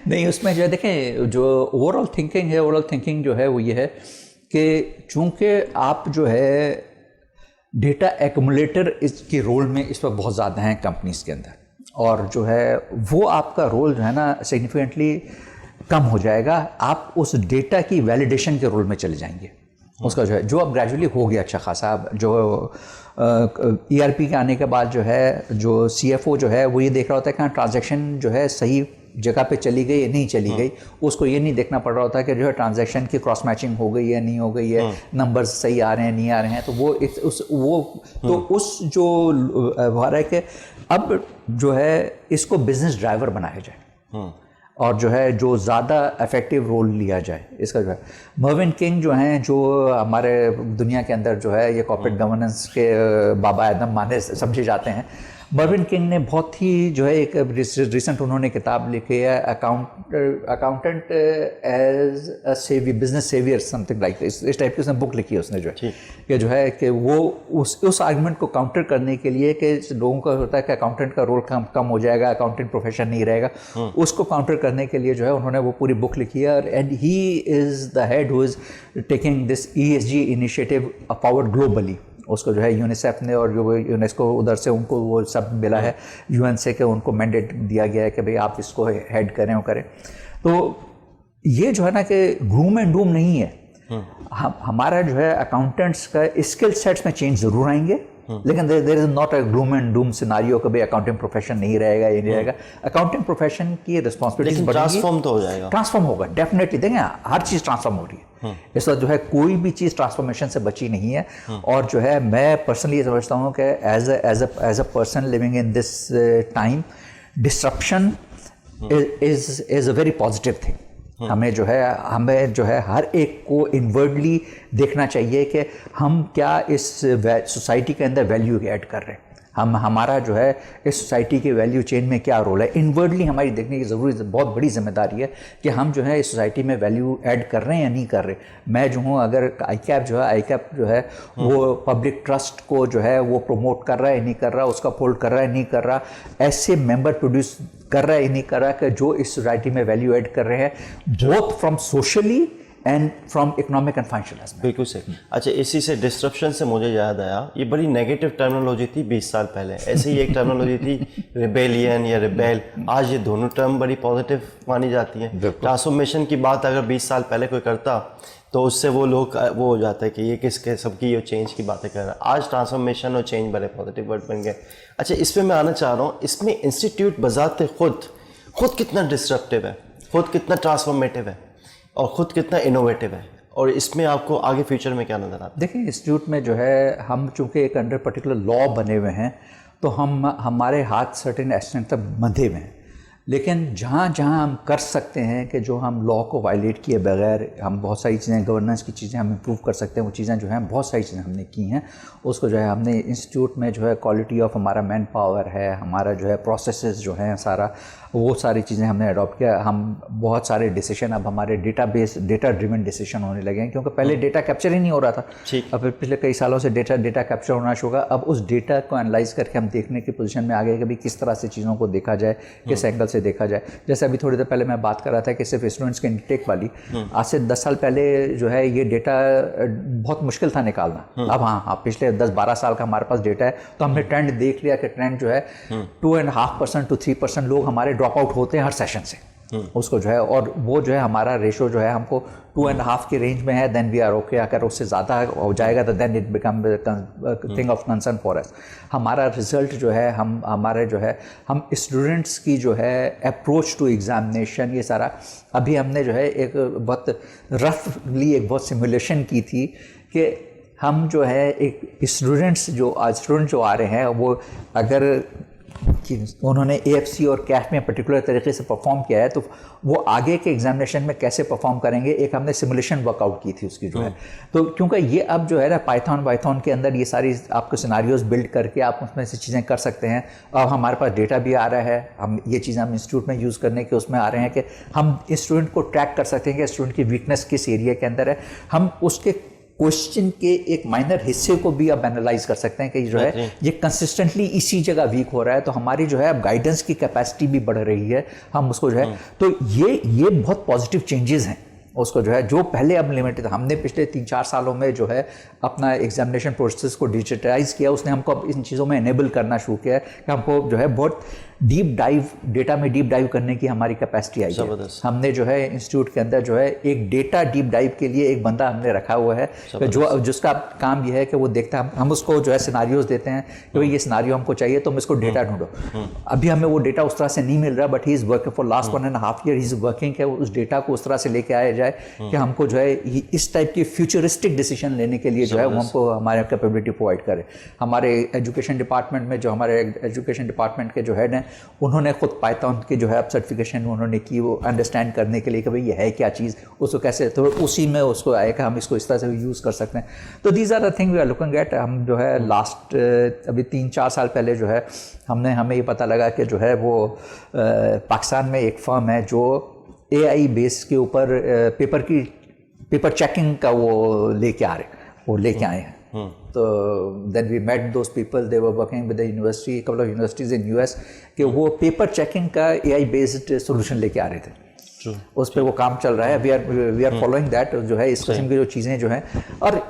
नहीं, उसमें जो है देखें, जो ओवरऑल थिंकिंग है, ओवरऑल थिंकिंग जो है वो ये है कि चूंकि आप जो है डेटा एक्यूमुलेटर इसके रोल में इस वक्त बहुत ज़्यादा हैं कंपनीज़ के अंदर, और जो है वो आपका रोल जो है ना सिग्निफिकेंटली कम हो जाएगा। आप उस डेटा की वैलिडेशन के रोल में चले जाएंगे। उसका जो है जो अब ग्रेजुअली हो गया अच्छा खासा, जो ERP के आने के बाद जो है जो CFO जो है वो ये देख रहा होता है कि हाँ ट्रांजैक्शन जो है सही जगह पे चली गई या नहीं चली गई। उसको ये नहीं देखना पड़ रहा होता कि जो है ट्रांजैक्शन की क्रॉस मैचिंग हो गई है नहीं हो गई है, नंबर्स सही आ रहे हैं नहीं आ रहे हैं। तो वो उस जो है कि अब जो है इसको बिजनेस ड्राइवर बनाया जाए और जो है जो ज़्यादा इफेक्टिव रोल लिया जाए इसका जो है। मर्विन किंग जो हैं, जो हमारे दुनिया के अंदर जो है ये कॉर्पोरेट गवर्नेंस के बाबा आदम माने समझे जाते हैं। मर्विन किंग ने बहुत ही जो है एक रिसेंट उन्होंने किताब लिखी है, accountant as a saviour, business saviour, something like इस टाइप की उसने बुक लिखी है उसने जो है कि जो है कि वो उस आर्गुमेंट को काउंटर करने के लिए कि लोगों का होता है कि अकाउंटेंट का रोल कम हो जाएगा, अकाउंटेंट प्रोफेशन नहीं रहेगा, उसको काउंटर करने के लिए जो है उन्होंने वो पूरी बुक लिखी है। And he is the head who is taking this ESG initiative forward globally. उसको जो है यूनिसेफ ने और जो यूनेस्को उधर से उनको वो सब मिला है, UN से कि उनको मैंडेट दिया गया है कि भाई आप इसको हेड करें और करें। तो ये जो है ना कि ग्रूम एंड डूम नहीं है। हमारा जो है अकाउंटेंट्स का स्किल सेट्स में चेंज ज़रूर आएंगे, लेकिन there is not a gloom and doom scenario कि भाई अकाउंटिंग प्रोफेशन नहीं रहेगा, ये नहीं रहेगा। अकाउंटिंग प्रोफेशन की रिस्पॉन्सिबिलिटीज बढ़ेगी, ट्रांसफॉर्म तो हो जाएगा, ट्रांसफॉर्म होगा डेफिनेटली। देखें हर चीज़ ट्रांसफॉर्म हो रही है इस वक्त, जो है कोई भी चीज़ ट्रांसफॉर्मेशन से बची नहीं है। और जो है मैं पर्सनली ये समझता हूँ कि as a person living in this time, disruption is a very positive thing. हमें जो है हर एक को इनवर्डली देखना चाहिए कि हम क्या इस सोसाइटी के अंदर वैल्यू ऐड कर रहे हैं, हमारा जो है इस सोसाइटी के वैल्यू चेन में क्या रोल है। इनवर्डली हमारी देखने की ज़रूरी बहुत बड़ी जिम्मेदारी है कि हम जो है इस सोसाइटी में वैल्यू ऐड कर रहे हैं या नहीं कर रहे। मैं जो हूँ, अगर आईकैप जो है वो पब्लिक ट्रस्ट को जो है वो प्रमोट कर रहा है नहीं कर रहा, उसका फोल्ड कर रहा है नहीं कर रहा, ऐसे मेंबर प्रोड्यूस कर रहा है नहीं कर रहा कि जो इस सोसाइटी में वैल्यू ऐड कर रहे हैं, both from socially and from economic and financial aspect. बिल्कुल सही। अच्छा, इसी से डिस्ट्रप्शन से मुझे याद आया, ये बड़ी नेगेटिव टर्मिनोलॉजी थी 20 साल पहले, ऐसे ही एक टर्मिनोलॉजी थी रिबेलियन या रिबेल। आज ये दोनों टर्म बड़ी पॉजिटिव मानी जाती हैं। ट्रांसफॉर्मेशन की बात अगर 20 साल पहले कोई करता तो उससे वो लोग वो हो जाता है कि ये किसके सबकी ये चेंज की बातें कर रहा है। आज ट्रांसफॉर्मेशन और चेंज बड़े पॉजिटिव वर्ड बन गए। अच्छा, इस पर मैं आना चाह रहा हूँ, इसमें इंस्टीट्यूट बजाते खुद कितना डिस्ट्रप्टिव है, खुद कितना ट्रांसफॉर्मेटिव है और ख़ुद कितना इनोवेटिव है, और इसमें आपको आगे फ्यूचर में क्या नज़र आता है? देखिए, इंस्टीट्यूट में जो है हम चूँकि एक अंडर पर्टिकुलर लॉ बने हुए हैं, तो हमारे हाथ सर्टेन एक्सटेंट तक बंधे हुए हैं। लेकिन जहाँ जहाँ हम कर सकते हैं कि जो हम लॉ को वायलेट किए बगैर हम बहुत सारी चीज़ें, गवर्नेंस की चीज़ें हम इम्प्रूव कर सकते हैं, वो चीज़ें जो हैं बहुत सारी चीज़ें हमने की हैं। उसको जो है हमने इंस्टीट्यूट में जो है क्वालिटी ऑफ हमारा मैन पावर है, हमारा जो है प्रोसेसेस जो हैं सारा, वो सारी चीज़ें हमने अडॉप्ट किया। हम बहुत सारे डिसीजन अब हमारे डेटा ड्रिवन डिसीजन होने लगे हैं, क्योंकि पहले डेटा कैप्चर ही नहीं हो रहा था। अब फिर पिछले कई सालों से डेटा कैप्चर होना शुरू हुआ। अब उस डेटा को एनालाइज करके हम देखने की पोजीशन में आ गए कि भाई किस तरह से चीज़ों को देखा जाए, किस एंगल से देखा जाए। जैसे अभी थोड़ी देर पहले मैं बात कर रहा था कि सिर्फ स्टूडेंट्स के इंटेक वाली, आज से 10 साल पहले जो है ये डेटा बहुत मुश्किल था निकालना। अब हाँ, पिछले 10-12 साल का हमारे पास डेटा है, तो हमने ट्रेंड देख लिया कि ट्रेंड जो है 2.5% to 3% लोग हमारे ड्रॉप आउट होते हैं हर सेशन से। उसको जो है, और वो जो है हमारा रेशो जो है हमको 2.5 के रेंज में है, देन वी आर ओके। अगर उससे ज़्यादा हो जाएगा तो then it become thing of concern for us. हमारा रिजल्ट जो है, हमारे जो है, हम स्टूडेंट्स की जो है अप्रोच टू एग्जामिनेशन, ये सारा अभी हमने जो है एक बहुत रफली एक बहुत सिमुलेशन की थी कि हम जो है एक स्टूडेंट जो आ रहे हैं, वो अगर कि उन्होंने AFC और कैफ में पर्टिकुलर तरीके से परफॉर्म किया है, तो वो आगे के एग्जामिनेशन में कैसे परफॉर्म करेंगे, एक हमने सिमुलेशन वर्कआउट की थी उसकी जो है। तो क्योंकि ये अब जो है ना पाइथन के अंदर ये सारी आपको सिनारियोज बिल्ड करके आप उसमें से चीज़ें कर सकते हैं। अब हमारे पास डेटा भी आ रहा है, हम ये चीज़ें हम इंस्टीट्यूट में यूज़ करने के उसमें आ रहे हैं कि हम स्टूडेंट को ट्रैक कर सकते हैं कि स्टूडेंट की वीकनेस किस एरिया के अंदर है। हम उसके क्वेश्चन के एक माइनर हिस्से को भी अब एनालाइज कर सकते हैं कि जो है ये कंसिस्टेंटली इसी जगह वीक हो रहा है, तो हमारी जो है अब गाइडेंस की कैपेसिटी भी बढ़ रही है। हम उसको जो है, तो ये बहुत पॉजिटिव चेंजेस हैं उसको जो है, जो पहले अब लिमिटेड। हमने पिछले 3-4 सालों में जो है अपना एग्जामिनेशन प्रोसेस को डिजिटाइज किया, उसने हमको अब इन चीज़ों में एनेबल करना शुरू किया है कि हमको जो है बहुत डीप डाइव, डेटा में डीप डाइव करने की हमारी कैपेसिटी आई है। हमने जो है इंस्टीट्यूट के अंदर जो है एक डेटा डीप डाइव के लिए एक बंदा हमने रखा हुआ है, जिसका काम यह है कि वो देखता है, हम उसको जो है सिनारियोज देते हैं कि भाई ये सिनारियो हमको चाहिए, तुम इसको डेटा ढूंढो। अभी हमें वो डेटा उस तरह से नहीं मिल रहा, but he is working for last 1.5 year, he is working है उस डेटा को उस तरह से लेके आया जाए कि हमको जो है इस टाइप की फ्यूचरिस्टिक डिसीजन लेने के लिए जो है वो हमको हमारे कैपेबिलिटी प्रोवाइड करे। हमारे एजुकेशन डिपार्टमेंट में जो हमारे एजुकेशन डिपार्टमेंट के जो हेड हैं, उन्होंने खुद पाइथन की जो है अब सर्टिफिकेशन उन्होंने की, वो अंडरस्टैंड करने के लिए कि भाई ये है क्या चीज़, उसको कैसे, तो उसी में उसको आएगा हम इसको इस तरह से यूज़ कर सकते हैं। तो these are the thing we are looking at. हम जो है लास्ट अभी 3-4 साल पहले जो है हमें ये पता लगा कि जो है वो पाकिस्तान में एक फर्म है जो AI बेस के ऊपर पेपर चेकिंग का वो लेके आए हैं। तो then we met those people, they were working with the university, couple of universities in US, कि वो पेपर चेकिंग का AI बेस्ड सोल्यूशन लेके आ रहे थे। उस पर वो काम चल रहा है, वी आर फॉलोइंग दैट जो है, इस किस्म की जो चीज़ें जो हैं। और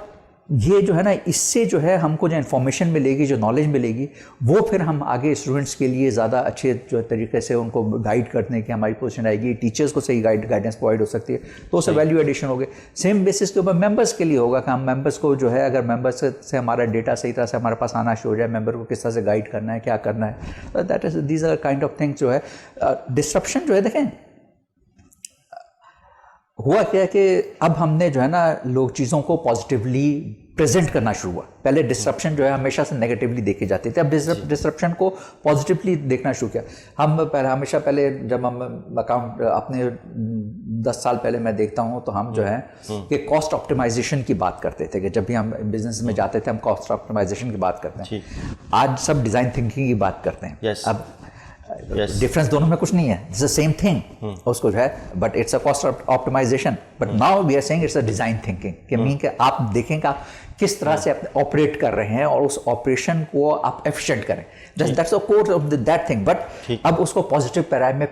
ये जो है ना, इससे जो है हमको जो इन्फॉर्मेशन मिलेगी, जो नॉलेज मिलेगी, वो फिर हम आगे स्टूडेंट्स के लिए ज़्यादा अच्छे जो तरीके से उनको गाइड करने की हमारी पोजीशन आएगी। टीचर्स को सही गाइडेंस प्रोवाइड हो सकती है, तो उससे वैल्यू एडिशन होगी। सेम बेसिस के ऊपर मेंबर्स के लिए होगा कि हम मेंबर्स को जो है, अगर मेंबर्स से हमारा डेटा सही तरह से हमारे पास आना शुरू हो जाए, मेंबर को किस तरह से गाइड करना है, क्या करना है, that is these are kind of things जो है। डिस्ट्रप्शन जो है, देखें हुआ क्या है कि अब हमने जो है ना लोग चीज़ों को पॉजिटिवली प्रेजेंट करना शुरू हुआ। पहले डिस्ट्रप्शन जो है हमेशा से नेगेटिवली देखे जाते थे, अब डिस्ट्रप्शन को पॉजिटिवली देखना शुरू किया। हम हमेशा पहले जब हम अकाउंट अपने 10 साल पहले मैं देखता हूँ, तो हम जो है कि कॉस्ट ऑप्टिमाइजेशन की बात करते थे, कि जब भी हम बिजनेस में जाते थे हम कॉस्ट ऑप्टिमाइजेशन की बात करते हैं। आज सब डिज़ाइन थिंकिंग की बात करते हैं। अब डिफरेंस दोनों में कुछ नहीं है, इट्स द सेम थिंग उसको जो है, but it's a cost optimization. But now we are saying it's a design thinking, कि मीन कि आप देखेंगे आप किस तरह से आप ऑपरेट कर रहे हैं और उस ऑपरेशन को आप एफिशिएंट करें। That's the core of that thing. But अब उसको पॉजिटिव पैराडाइम में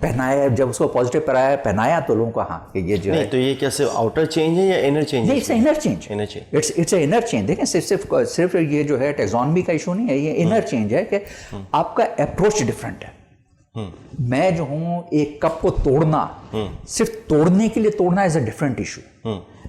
पहनाया, जब उसको पॉजिटिव पहनाया तो लोगों को हाँ कि ये जो है, तो ये कैसे आउटर चेंज है या इनर चेंज है? It's inner change, it's inner change. देखें सिर्फ ये जो है टैक्सोनॉमी का इशू नहीं है, ये इनर चेंज है कि आपका अप्रोच डिफरेंट है। मैं जो हूँ एक कप को तोड़ना, सिर्फ तोड़ने के लिए तोड़ना इज अ डिफरेंट इशू,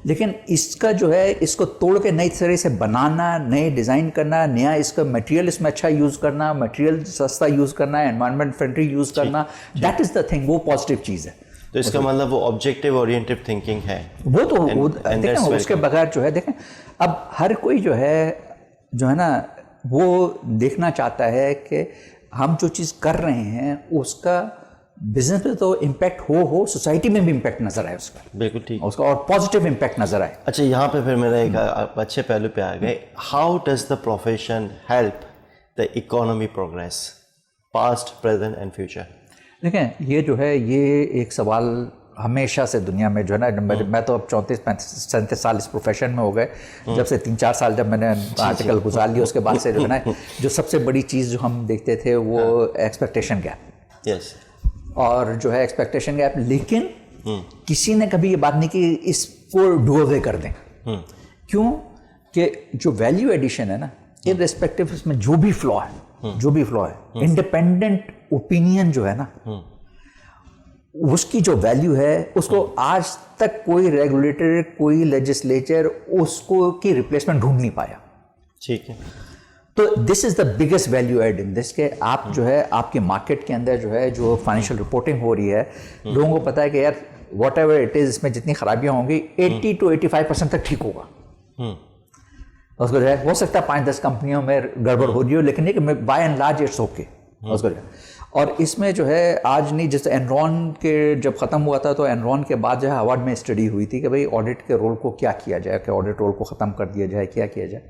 लेकिन इसका जो है इसको तोड़ के नई तरह से बनाना, नए डिज़ाइन करना, नया इसका मटेरियल इसमें अच्छा यूज़ करना, मटेरियल सस्ता यूज़ करना, एनवायरनमेंट फ्रेंडली यूज़ करना, दैट इज़ द थिंग, वो पॉजिटिव चीज़ है। तो इसका मतलब वो ऑब्जेक्टिव ओरिएंटेड थिंकिंग है, वो तो देखें उसके बगैर जो है, देखें अब हर कोई जो है ना वो देखना चाहता है कि हम जो चीज़ कर रहे हैं उसका बिजनेस में तो इम्पैक्ट हो सोसाइटी में भी इम्पैक्ट नजर आए उसका, बिल्कुल ठीक, उसका और पॉजिटिव इम्पैक्ट नजर आए। अच्छा यहाँ पे फिर मेरा एक अच्छे पहलू पे आ गए, how does the profession help the economy progress past present and future? देखें ये जो है ये एक सवाल हमेशा से दुनिया में जो है ना, मैं तो अब 34-37 साल इस प्रोफेशन में हो गए, जब से 3-4 साल जब मैंने आर्टिकल गुजार लिया उसके बाद से जो है ना, जो सबसे बड़ी चीज़ जो हम देखते थे वो एक्सपेक्टेशन गैप। यस, और जो है एक्सपेक्टेशन गैप, लेकिन किसी ने कभी ये बात नहीं कि इसको डू अवे कर दें। क्यों? कि जो वैल्यू एडिशन है ना, इररिस्पेक्टिव इसमें जो भी फ्लॉ है, इंडिपेंडेंट ओपिनियन जो है ना, उसकी जो वैल्यू है उसको आज तक कोई रेगुलेटर, कोई लेजिस्लेचर उसको की रिप्लेसमेंट ढूंढ नहीं पाया। ठीक है। तो this is the biggest value add in this, के आप जो है आपके मार्केट के अंदर जो है जो फाइनेंशियल रिपोर्टिंग हो रही है, लोगों को पता है कि यार वॉट एवर इट इज, इसमें जितनी खराबियां होंगी 80 to 85% तक ठीक होगा। उसको जो है हो सकता है 5-10 कंपनियों में गड़बड़ हो रही हो, लेकिन एक by and large it's okay उसको जो है। और इसमें जो है आज नहीं, जैसे एनरॉन के जब ख़त्म हुआ था तो एनरॉन के बाद जो है हार्वर्ड में स्टडी हुई थी कि भाई ऑडिट के रोल को क्या किया जाए, कि ऑडिट रोल को ख़त्म कर दिया जाए, क्या किया जाए।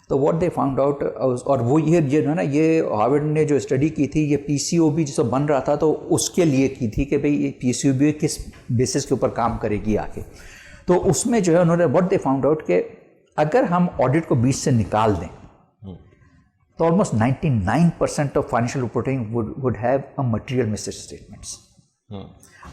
तो व्हाट दे फाउंड आउट, और वो ये जो है ना, ये हार्वर्ड ने जो स्टडी की थी, ये पीसीओबी जो बन रहा था तो उसके लिए की थी कि भाई ये पीसीओबी किस बेसिस के ऊपर काम करेगी आगे। तो उसमें जो है उन्होंने व्हाट दे फाउंड आउट कि अगर हम ऑडिट को बीच से निकाल दें तो almost 99% of financial reporting would have a material mistake statements.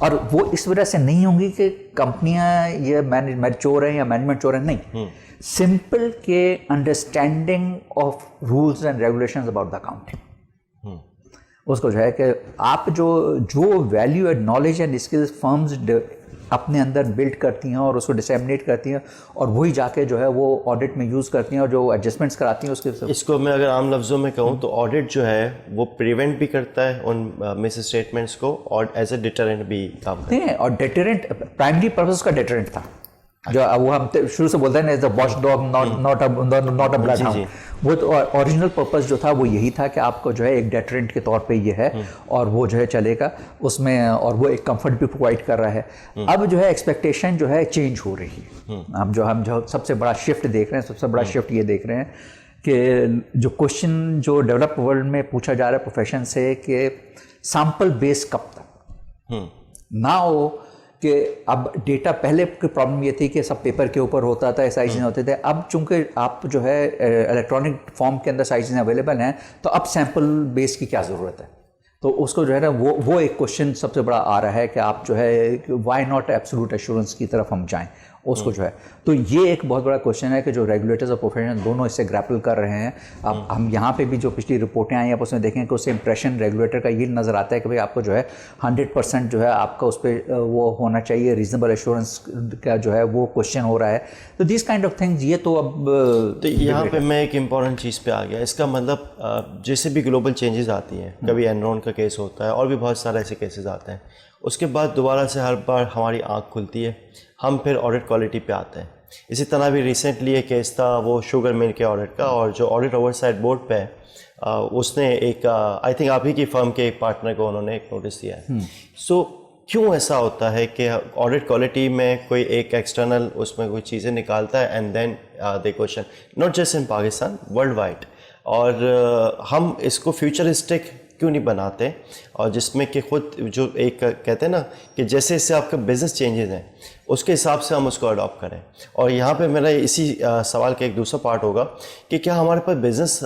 और वो इस वजह से नहीं होंगी कि कंपनियां ये मैनेजमेंट चोर हैं या मैनेजमेंट चोर है, नहीं, सिंपल के understanding of rules and regulations about the accounting. उसको जो है कि आप जो value and knowledge and skills firms अपने अंदर बिल्ड करती हैं और उसको डिसेमिनेट करती हैं, और वही जाके जो है वो ऑडिट में यूज़ करती हैं और जो एडजस्टमेंट्स कराती हैं उसके। इसको मैं अगर आम लफ्ज़ों में कहूँ तो ऑडिट जो है वो प्रिवेंट भी करता है उन मिस स्टेटमेंट्स को, और एज ए डिटरेंट भी काम करता है। और डिटरेंट प्राइमरी पर्पस का डिटरेंट था, जो वो हम शुरू से बोलते हैं ना, is the watch dog not a blood hound. वो तो ओरिजिनल पर्पस जो था वो यही था कि आपको जो है एक डेटरेंट के तौर पे ये है, और वो जो है चलेगा उसमें, और वो एक कंफर्ट भी प्रोवाइड कर रहा है। अब जो है एक्सपेक्टेशन जो है चेंज हो रही है। हम जो सबसे बड़ा शिफ्ट देख रहे हैं, सबसे बड़ा शिफ्ट ये देख रहे हैं कि जो क्वेश्चन जो डेवलप वर्ल्ड में पूछा जा रहा है प्रोफेशन से, कि सैंपल बेस कब तक ना हो, कि अब डेटा, पहले की प्रॉब्लम ये थी कि सब पेपर के ऊपर होता था, ऐसा चीज़ें होते थे। अब चूंकि आप जो है इलेक्ट्रॉनिक फॉर्म के अंदर सारी चीज़ें अवेलेबल हैं, तो अब सैंपल बेस की क्या ज़रूरत है। तो उसको जो है ना वो एक क्वेश्चन सबसे बड़ा आ रहा है कि आप जो है व्हाई नॉट एब्सोल्यूट एश्योरेंस की तरफ हम जाएं, उसको जो है। तो ये एक बहुत बड़ा क्वेश्चन है कि जो रेगुलेटर्स और प्रोफेशन दोनों इससे ग्रैपल कर रहे हैं। अब हम यहाँ पे भी जो पिछली रिपोर्टें आई आप उसमें देखें कि उससे इंप्रेशन रेगुलेटर का ये नज़र आता है कि भाई आपको जो है 100% जो है आपका उस पर वो होना चाहिए, रीजनेबल एश्योरेंस का जो है वो क्वेश्चन हो रहा है। तो दिस काइंड ऑफ थिंग्स, ये तो अब तो यहाँ पे मैं एक इम्पॉर्टेंट चीज़ पे आ गया। इसका मतलब जैसे भी ग्लोबल चेंजेस आती हैं, कभी एनरॉन का केस होता है और भी बहुत सारे ऐसे केसेस आते हैं, उसके बाद दोबारा से हर बार हमारी आंख खुलती है, हम फिर ऑडिट क्वालिटी पे आते हैं। इसी तरह भी रिसेंटली एक केस था वो शुगर मिल के ऑडिट का, और जो ऑडिट ओवरसाइट बोर्ड पे है उसने एक आई थिंक आप ही की फर्म के एक पार्टनर को उन्होंने एक नोटिस दिया है। सो क्यों ऐसा होता है कि ऑडिट क्वालिटी में कोई एक एक्सटर्नल उसमें कोई चीज़ें निकालता है and then they question, not just in Pakistan, world wide, और हम इसको फ्यूचरिस्टिक क्यों नहीं बनाते, और जिसमें कि खुद जो एक कहते हैं ना कि जैसे जैसे आपका बिज़नेस चेंजेस हैं उसके हिसाब से हम उसको अडॉप्ट करें। और यहाँ पे मेरा इसी सवाल का एक दूसरा पार्ट होगा कि क्या हमारे पास बिज़नेस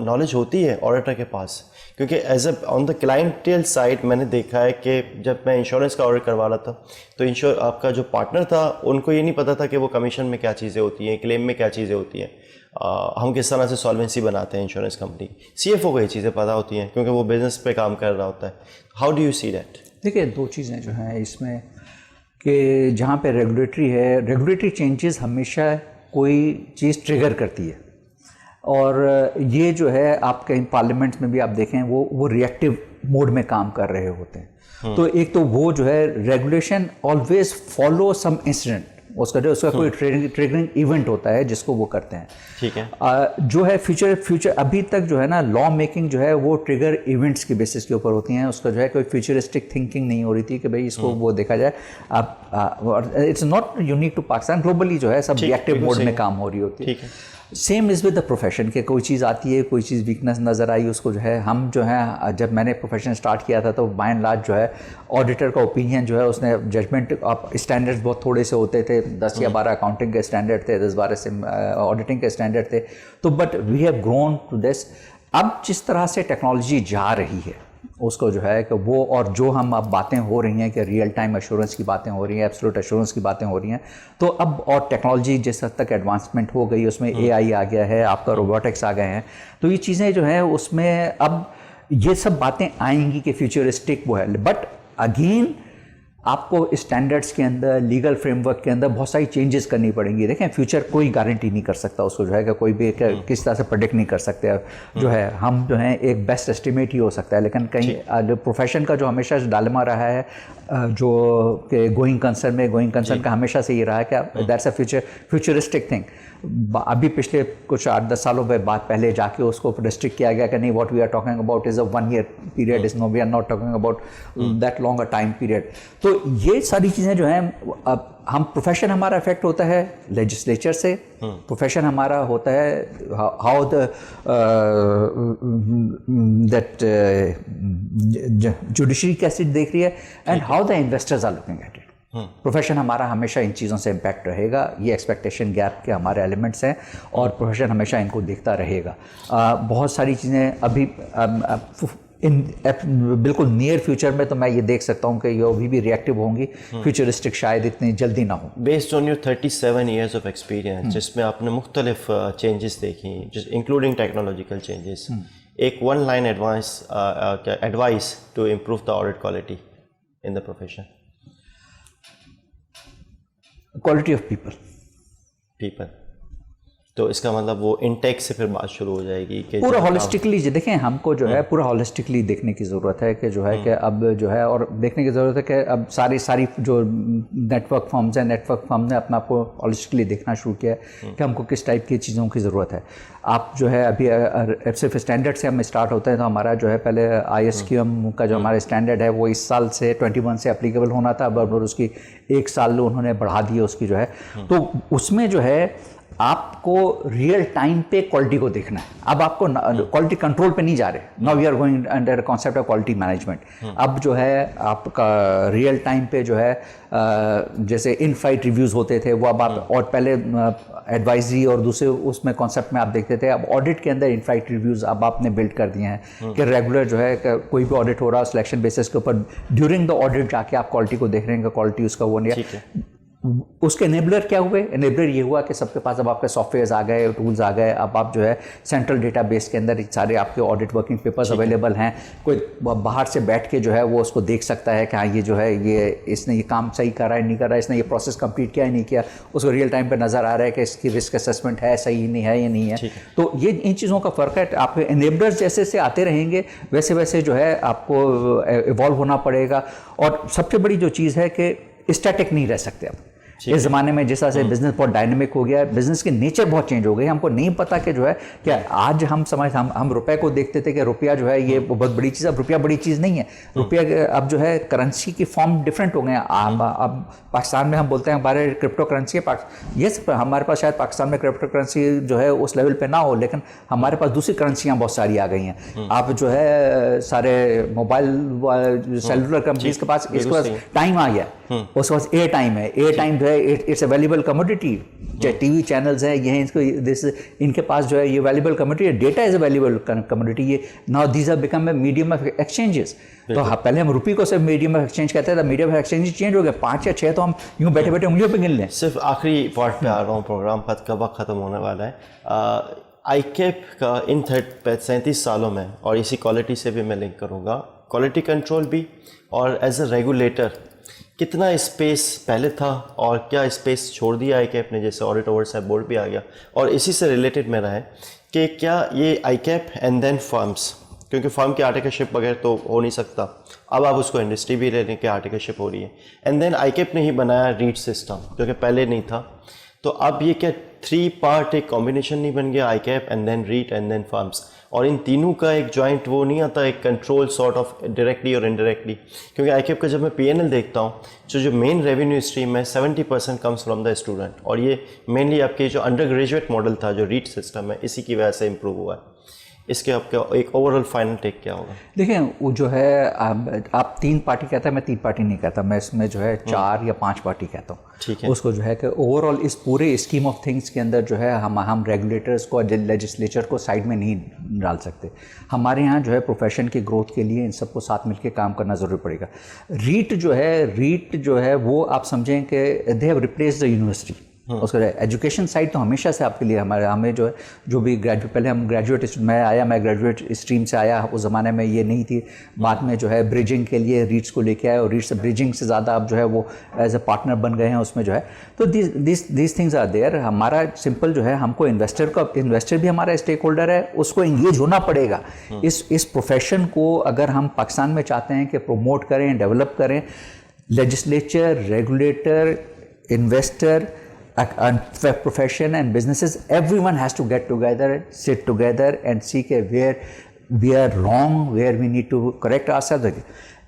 नॉलेज होती है ऑडिटर के पास, क्योंकि as a on the clientele side मैंने देखा है कि जब मैं इंश्योरेंस का ऑडिट करवा रहा था तो आपका जो पार्टनर था उनको ये नहीं पता था कि वो कमीशन में क्या चीज़ें होती हैं, क्लेम में क्या चीज़ें होती हैं, हम किस तरह से सॉल्वेंसी बनाते हैं इंश्योरेंस कंपनी। सीएफओ को ये चीज़ें पता होती हैं क्योंकि वो बिज़नेस पे काम कर रहा होता है। How do you see that? देखिए, दो चीज़ें जो हैं इसमें कि जहाँ पे रेगुलेटरी है, रेगुलेटरी चेंजेस हमेशा कोई चीज़ ट्रिगर करती है, और ये जो है आप कहीं पार्लियामेंट में भी आप देखें वो रिएक्टिव मोड में काम कर रहे होते हैं। तो एक तो वो जो है regulation always follow some incident, उसका कोई ट्रिगरिंग इवेंट होता है जिसको वो करते हैं। ठीक है। जो है फ्यूचर अभी तक जो है ना लॉ मेकिंग जो है वो ट्रिगर इवेंट्स की बेसिस के ऊपर होती हैं। उसका जो है कोई फ्यूचरिस्टिक थिंकिंग नहीं हो रही थी कि भाई इसको वो देखा जाए। अब it's not unique to Pakistan, globally जो है सब रिएक्टिव मोड में काम हो रही होती है। Same is with the profession के कोई चीज़ आती है, कोई चीज़ वीकनेस नज़र आई, उसको जो है हम जो है जब मैंने प्रोफेशन स्टार्ट किया था तो बाय एंड लार्ज जो है ऑडिटर का ओपिनियन जो है उसने जजमेंट स्टैंडर्ड्स बहुत थोड़े से होते थे, 10 या 12 अकाउंटिंग के स्टैंडर्ड थे, 10-12 से ऑडिटिंग के स्टैंडर्ड थे। तो but we have grown to this. अब जिस तरह से टेक्नोलॉजी जा रही है उसको जो है कि वो और जो हम अब बातें हो रही हैं कि रियल टाइम एश्योरेंस की बातें हो रही हैं, एब्सोल्यूट एश्योरेंस की बातें हो रही हैं, तो अब और टेक्नोलॉजी जिस हद तक एडवांसमेंट हो गई उसमें एआई आ गया है, आपका रोबोटिक्स आ गए हैं, तो ये चीज़ें जो हैं उसमें अब ये सब बातें आएंगी कि फ्यूचरिस्टिक वो है। बट अगेन आपको स्टैंडर्ड्स के अंदर, लीगल फ्रेमवर्क के अंदर बहुत सारी चेंजेस करनी पड़ेंगी। देखें फ्यूचर कोई गारंटी नहीं कर सकता उसको जो है कि कोई भी किस तरह से प्रेडिक्ट नहीं कर सकते। जो है हम जो है एक बेस्ट एस्टिमेट ही हो सकता है, लेकिन कहीं प्रोफेशन का जो हमेशा डायलेमा रहा है जो कि गोइंग कंसर्न का हमेशा से ये रहा है कि दैट्स अ फ्यूचरिस्टिक थिंग। अभी पिछले कुछ 8-10 सालों में बात पहले जाके उसको रिस्ट्रिक्ट किया गया कि नहीं, what we are talking about is a 1 year period, is no we are not talking about that long a time period. तो ये सारी चीज़ें जो हैं अब हम प्रोफेशन हमारा इफेक्ट होता है लेजिस्लेचर से, प्रोफेशन हमारा होता है हाउ द दैट जुडिशरी कैसे देख रही है and how the investors are looking at it. Profession हमारा हमेशा इन चीज़ों से इम्पैक्ट रहेगा। ये एक्सपेक्टेशन गैप के हमारे एलिमेंट्स हैं और प्रोफेशन हमेशा इनको देखता रहेगा। बहुत सारी चीज़ें अभी बिल्कुल नियर फ्यूचर में तो मैं ये देख सकता हूँ कि ये अभी भी रिएक्टिव होंगी, फ्यूचरिस्टिक शायद इतनी जल्दी ना हो। Based on your 37 years of experience जिसमें आपने मुख्तलिफ चेंजेस देखी, इंक्लूडिंग टेक्नोलॉजिकल चेंजेस, एक 1 line advice to improve the audit quality in the profession. Quality of people. तो इसका मतलब वो इनटेक से फिर बात शुरू हो जाएगी कि पूरा हॉलिस्टिकली देखें, हमको जो है पूरा हॉलिस्टिकली देखने की ज़रूरत है कि जो है कि अब जो है और देखने की ज़रूरत है कि अब सारी जो नेटवर्क फर्म्स हैं, नेटवर्क फर्म ने अपना आपको हॉलिस्टिकली देखना शुरू किया है कि हमको किस टाइप की चीज़ों की ज़रूरत है। आप जो है अभी सिर्फ स्टैंडर्ड से हम स्टार्ट होते हैं तो हमारा जो है पहले ISQM का जो हमारा स्टैंडर्ड है वो इस साल से 21 से एप्लीकेबल होना था, अब उसकी 1 साल उन्होंने बढ़ा दी उसकी जो है। तो उसमें जो है आपको रियल टाइम पे क्वालिटी को देखना है। अब आपको क्वालिटी कंट्रोल पे नहीं जा रहे, now we are going under concept of quality management. अब जो है आपका रियल टाइम पे जो है जैसे इन फ्लाइट रिव्यूज़ होते थे वो अब आप, और पहले एडवाइजरी और दूसरे उसमें कॉन्सेप्ट में आप देखते थे, अब ऑडिट के अंदर इन फ्लाइट रिव्यूज़ अब आपने बिल्ड कर दिए हैं कि रेगुलर जो है कोई भी ऑडिट हो रहा है सिलेक्शन बेसिस के ऊपर ड्यूरिंग द ऑडिट जाके आप क्वालिटी को देख रहे हैं कि क्वालिटी उसका वो नहीं है। उसके एनेबलर क्या हुए? एनेबलर ये हुआ कि सबके पास अब आपके सॉफ्टवेयर्स आ गए, टूल्स आ गए, अब आप जो है सेंट्रल डेटाबेस के अंदर सारे आपके ऑडिट वर्किंग पेपर्स अवेलेबल हैं। कोई बाहर से बैठ के जो है वो उसको देख सकता है कि हाँ ये जो है ये इसने ये काम सही करा है नहीं करा है, इसने ये प्रोसेस कंप्लीट किया है नहीं किया, उसको रियल टाइम पे नज़र आ रहा है कि इसकी रिस्क असेसमेंट है सही नहीं है या नहीं है। तो ये इन चीज़ों का फ़र्क है। आपके एनेबलर्स जैसे से आते रहेंगे वैसे वैसे जो है आपको इवॉल्व होना पड़ेगा। और सबसे बड़ी जो चीज़ है कि स्टैटिक नहीं रह सकते अब इस ज़माने में। जिस तरह से बिजनेस बहुत डायनेमिक हो गया है, बिजनेस की नेचर बहुत चेंज हो गई। हमको नहीं पता कि जो है कि आज हम रुपए को देखते थे कि रुपया जो है ये बहुत बड़ी चीज़, अब रुपया बड़ी चीज़ नहीं है। रुपया अब जो है करेंसी की फॉर्म डिफरेंट हो गए हैं। अब पाकिस्तान में हम बोलते हैं हमारे क्रिप्टो करेंसी है, ये हमारे पास शायद पाकिस्तान में क्रिप्टो करेंसी जो है उस लेवल पे ना हो, लेकिन हमारे पास दूसरी करेंसियाँ बहुत सारी आ गई हैं। आप जो है सारे मोबाइल सेलुलर कंपनीज के पास इसके पास टाइम आ गया, उसके पास एयर टाइम है। एयर टाइम जो है इट्स अ वैल्यूएबल कमोडिटी। चाहे टीवी चैनल्स हैं ये हैं, इसको इनके पास जो है ये वैल्यूएबल कमोडिटी है। Data is a valuable commodity. ये now these are become a medium of exchanges. तो पहले हम रुपये को सिर्फ मीडियम ऑफ एक्सचेंज कहते थे, मीडियम ऑफ एक्सचेंज चेंज हो गया। 5 या 6 तो हम यूँ बैठे बैठे उंगलियों पे गिन लें। सिर्फ आखिरी पार्ट पे आ रहा हूँ, प्रोग्राम कब ख़त्म होने वाला है। ICAP का इन 37 सालों में, और इसी क्वालिटी से भी मैं लिंक करूँगा, क्वालिटी कंट्रोल भी और एज अ रेगुलेटर कितना स्पेस पहले था और क्या स्पेस छोड़ दिया ICAP ने, जैसे ऑडिट ओवरसाइट बोर्ड भी आ गया। और इसी से रिलेटेड मेरा है कि क्या ये ICAP एंड देन फर्म्स क्योंकि फर्म के आर्टिकलशिप बगैर तो हो नहीं सकता। अब आप उसको इंडस्ट्री भी लेने की आर्टिकलशिप हो रही है। एंड देन आईकेप ने ही बनाया रीट सिस्टम, जो कि पहले नहीं था। तो अब ये क्या 3 पार्ट एक कॉम्बिनेशन नहीं बन गया, आईकेप and then REIT and then firms, और इन तीनों का एक जॉइंट वो नहीं आता, एक कंट्रोल सॉर्ट ऑफ डायरेक्टली और इनडायरेक्टली। क्योंकि आईकेप का जब मैं पीएनएल देखता हूँ, जो मेन रेवेन्यू स्ट्रीम है 70% कम्स फ्रॉम द स्टूडेंट, और ये मेनली आपके जो अंडर ग्रेजुएट मॉडल था जो रीट सिस्टम है, इसी की वजह से इम्प्रूव हुआ है। इसके आपका एक ओवरऑल फाइनल टेक क्या होगा? देखिए वो जो है आप 3 पार्टी कहता है, मैं 3 पार्टी नहीं कहता, मैं इसमें जो है 4 या 5 पार्टी कहता हूँ। ठीक है। उसको जो है कि ओवरऑल इस पूरे स्कीम ऑफ थिंग्स के अंदर जो है हम रेगुलेटर्स को, लेजिस्लेचर को साइड में नहीं डाल सकते। हमारे यहाँ जो है प्रोफेशन की ग्रोथ के लिए इन सबको साथ मिलकर काम करना ज़रूरी पड़ेगा। रीट जो है वो आप समझें कि they have replaced the university. उसका एजुकेशन साइड तो हमेशा से आपके लिए हमें जो है जो भी ग्रेजुएट, पहले हम ग्रेजुएट, मैं ग्रेजुएट स्ट्रीम से आया, उस ज़माने में ये नहीं थी। बाद में जो है ब्रिजिंग के लिए रीट्स को लेके आए, और रीट्स ब्रिजिंग से ज़्यादा अब जो है वो एज ए पार्टनर बन गए हैं उसमें जो है। तो दिस थिंग्स आर देयर। हमारा सिंपल जो है, हमको इन्वेस्टर भी हमारा स्टेक होल्डर है, उसको इंगेज होना पड़ेगा। इस प्रोफेशन को अगर हम पाकिस्तान में चाहते हैं कि प्रमोट करें, डेवलप करें, legislature, regulator, investor, profession and businesses, everyone has to get together, sit together and see where we are wrong, where we need to correct ourselves.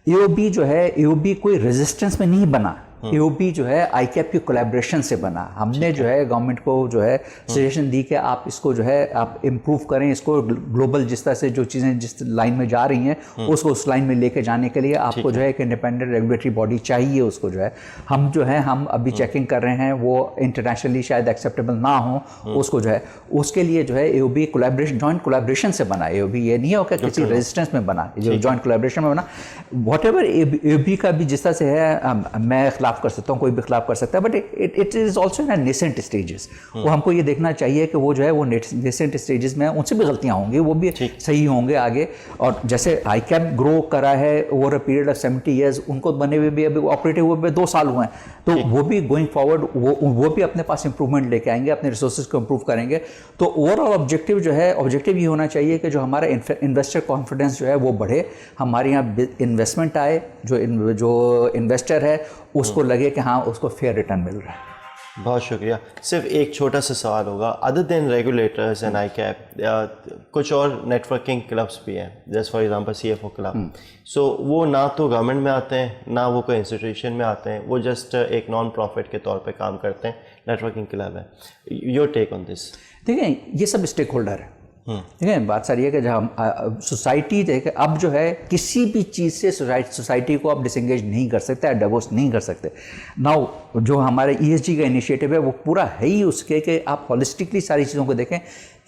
AOB जो है, AOB कोई रेजिस्टेंस में नहीं बना। AOB जो है आईकेप की कोलैबोरेशन से बना। हमने जो है गवर्नमेंट को जो है सजेशन दी कि आप इसको जो है आप इम्प्रूव करें, इसको ग्लोबल जिस तरह से जो चीज़ें जिस लाइन में जा रही हैं उसको उस लाइन में लेके जाने के लिए आपको जो है एक इंडिपेंडेंट रेगुलेटरी बॉडी चाहिए। उसको जो है हम अभी चेकिंग कर रहे हैं, वो इंटरनेशनली शायद एक्सेप्टेबल ना हो, उसको जो है उसके लिए जो है AOB कोलैबोरेशन, जॉइंट कोलैबोरेशन से बना। AOB ये नहीं हो कि किसी रेजिस्टेंस में बना, जो जॉइंट कोलैबोरेशन में बना। व्हाटएवर AOB का भी जिस तरह से है, मैं खिलाफ कर सकता हूँ, कोई भी खिलाफ कर सकता है, but it is also in nascent stages. वो हमको ये देखना चाहिए कि वो जो है वो नेसेंट स्टेजेस में, उनसे भी गलतियां होंगी, वो भी सही होंगे आगे। और जैसे आईकेप ग्रो करा है over a period of 70 years, उनको बने हुए भी अभी ऑपरेटिव हुए 2 साल हुए हैं, तो वो भी गोइंग फॉरवर्ड वो भी अपने पास इंप्रूवमेंट लेके आएंगे, अपने रिसोर्सेज को इंप्रूव करेंगे। तो ओवरऑल ऑब्जेक्टिव ये होना चाहिए कि जो हमारा इन्वेस्टर कॉन्फिडेंस जो है वो बढ़े, हमारे यहाँ इन्वेस्टमेंट आए, जो इन्वेस्टर है उसको लगे कि हाँ उसको फेयर रिटर्न मिल रहा है। बहुत शुक्रिया। सिर्फ एक छोटा सा सवाल होगा, अदर देन रेगुलेटर्स एंड आईकेप कुछ और नेटवर्किंग क्लब्स भी हैं, जैसे फॉर एग्जांपल CFO क्लब। सो वो ना तो गवर्नमेंट में आते हैं, ना वो कोई इंस्टीट्यूशन में आते हैं, वो जस्ट एक नॉन प्रॉफिट के तौर पे काम करते हैं, नेटवर्किंग क्लब है। Your take on this? देखिए ये सब स्टेक होल्डर है। ठीक है, बात सारी है कि जहाँ सोसाइटी देखिए अब जो है किसी भी चीज़ से सोसाइटी को आप डिसंगेज नहीं कर सकते, डिवोर्स नहीं कर सकते। नाउ जो हमारे ESG का इनिशिएटिव है वो पूरा है ही उसके कि आप हॉलिस्टिकली सारी चीज़ों को देखें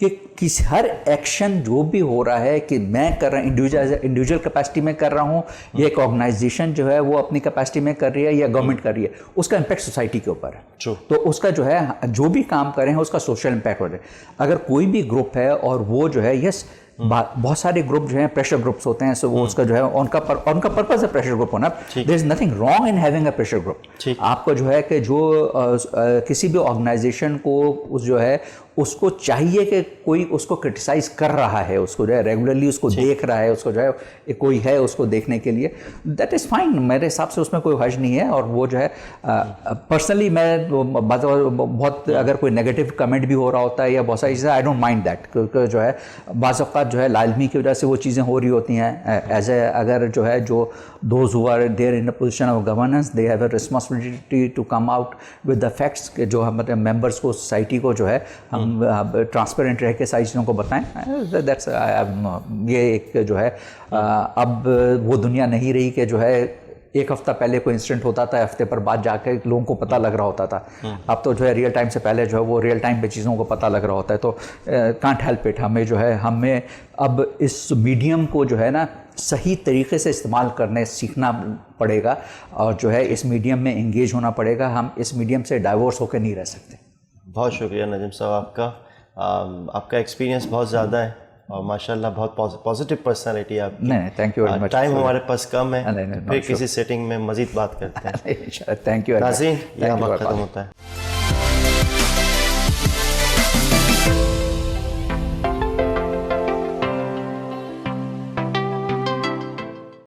कि हर एक्शन जो भी हो रहा है कि मैं कर रहा हूँ इंडिविजुअल कैपेसिटी में कर रहा हूँ, या एक ऑर्गेनाइजेशन जो है वो अपनी कैपेसिटी में कर रही है या गवर्नमेंट कर रही है, उसका इम्पैक्ट सोसाइटी के ऊपर है। तो उसका जो है जो भी काम कर रहे हैं उसका सोशल इम्पैक्ट हो रहा है। अगर कोई भी ग्रुप है और वो जो है बहुत सारे ग्रुप जो हैं प्रेशर ग्रुप्स होते हैं, सो वो उसका जो है उनका पर्पस है प्रेशर ग्रुप होना। There is nothing wrong in having a pressure group. आपको जो है कि जो किसी भी ऑर्गेनाइजेशन को उस जो है उसको चाहिए कि कोई उसको क्रिटिसाइज कर रहा है, उसको जो है रेगुलरली उसको देख रहा है, उसको जो है कोई है उसको देखने के लिए, दैट इज़ फाइन। मेरे हिसाब से उसमें कोई हर्ज नहीं है। और वो जो है पर्सनली मैं बहुत अगर कोई नेगेटिव कमेंट भी हो रहा होता है या बहुत सारी चीज़ें, आई डोंट माइंड दैट, क्योंकि जो है बाज़ औक़ात जो है लालमी की वजह से वो चीज़ें हो रही होती हैं। एज ए अगर जो है जो those who are there in a position of governance, they have a responsibility to come out with the facts, जो हमारे मेंबर्स को, सोसाइटी को जो है हम ट्रांसपेरेंट रह के सारी चीज़ों को बताएं। दैट्स ये एक जो है अब वो दुनिया नहीं रही कि जो है एक हफ्ता पहले कोई इंसिडेंट होता था, हफ्ते पर बाद जाके लोगों को पता लग रहा होता था। अब तो जो है रियल टाइम से पहले जो है वो रियल टाइम पे चीज़ों को पता लग रहा होता है। तो कांट हेल्प इट, हमें जो है हमें अब इस मीडियम को जो है ना सही तरीके से इस्तेमाल करने सीखना पड़ेगा, और जो है इस मीडियम में इंगेज होना पड़ेगा। हम इस मीडियम से डाइवोर्स होकर नहीं रह सकते। बहुत शुक्रिया नजीम साहब, आपका एक्सपीरियंस बहुत ज़्यादा है और माशाल्लाह बहुत पॉजिटिव पर्सनालिटी है आपकी। नहीं, thank you very much. Time हमारे पास कम है, फिर किसी सेटिंग में मज़ीद बात करते हैं। Thank you. नाज़रीन, यहाँ वक्त खत्म होता है।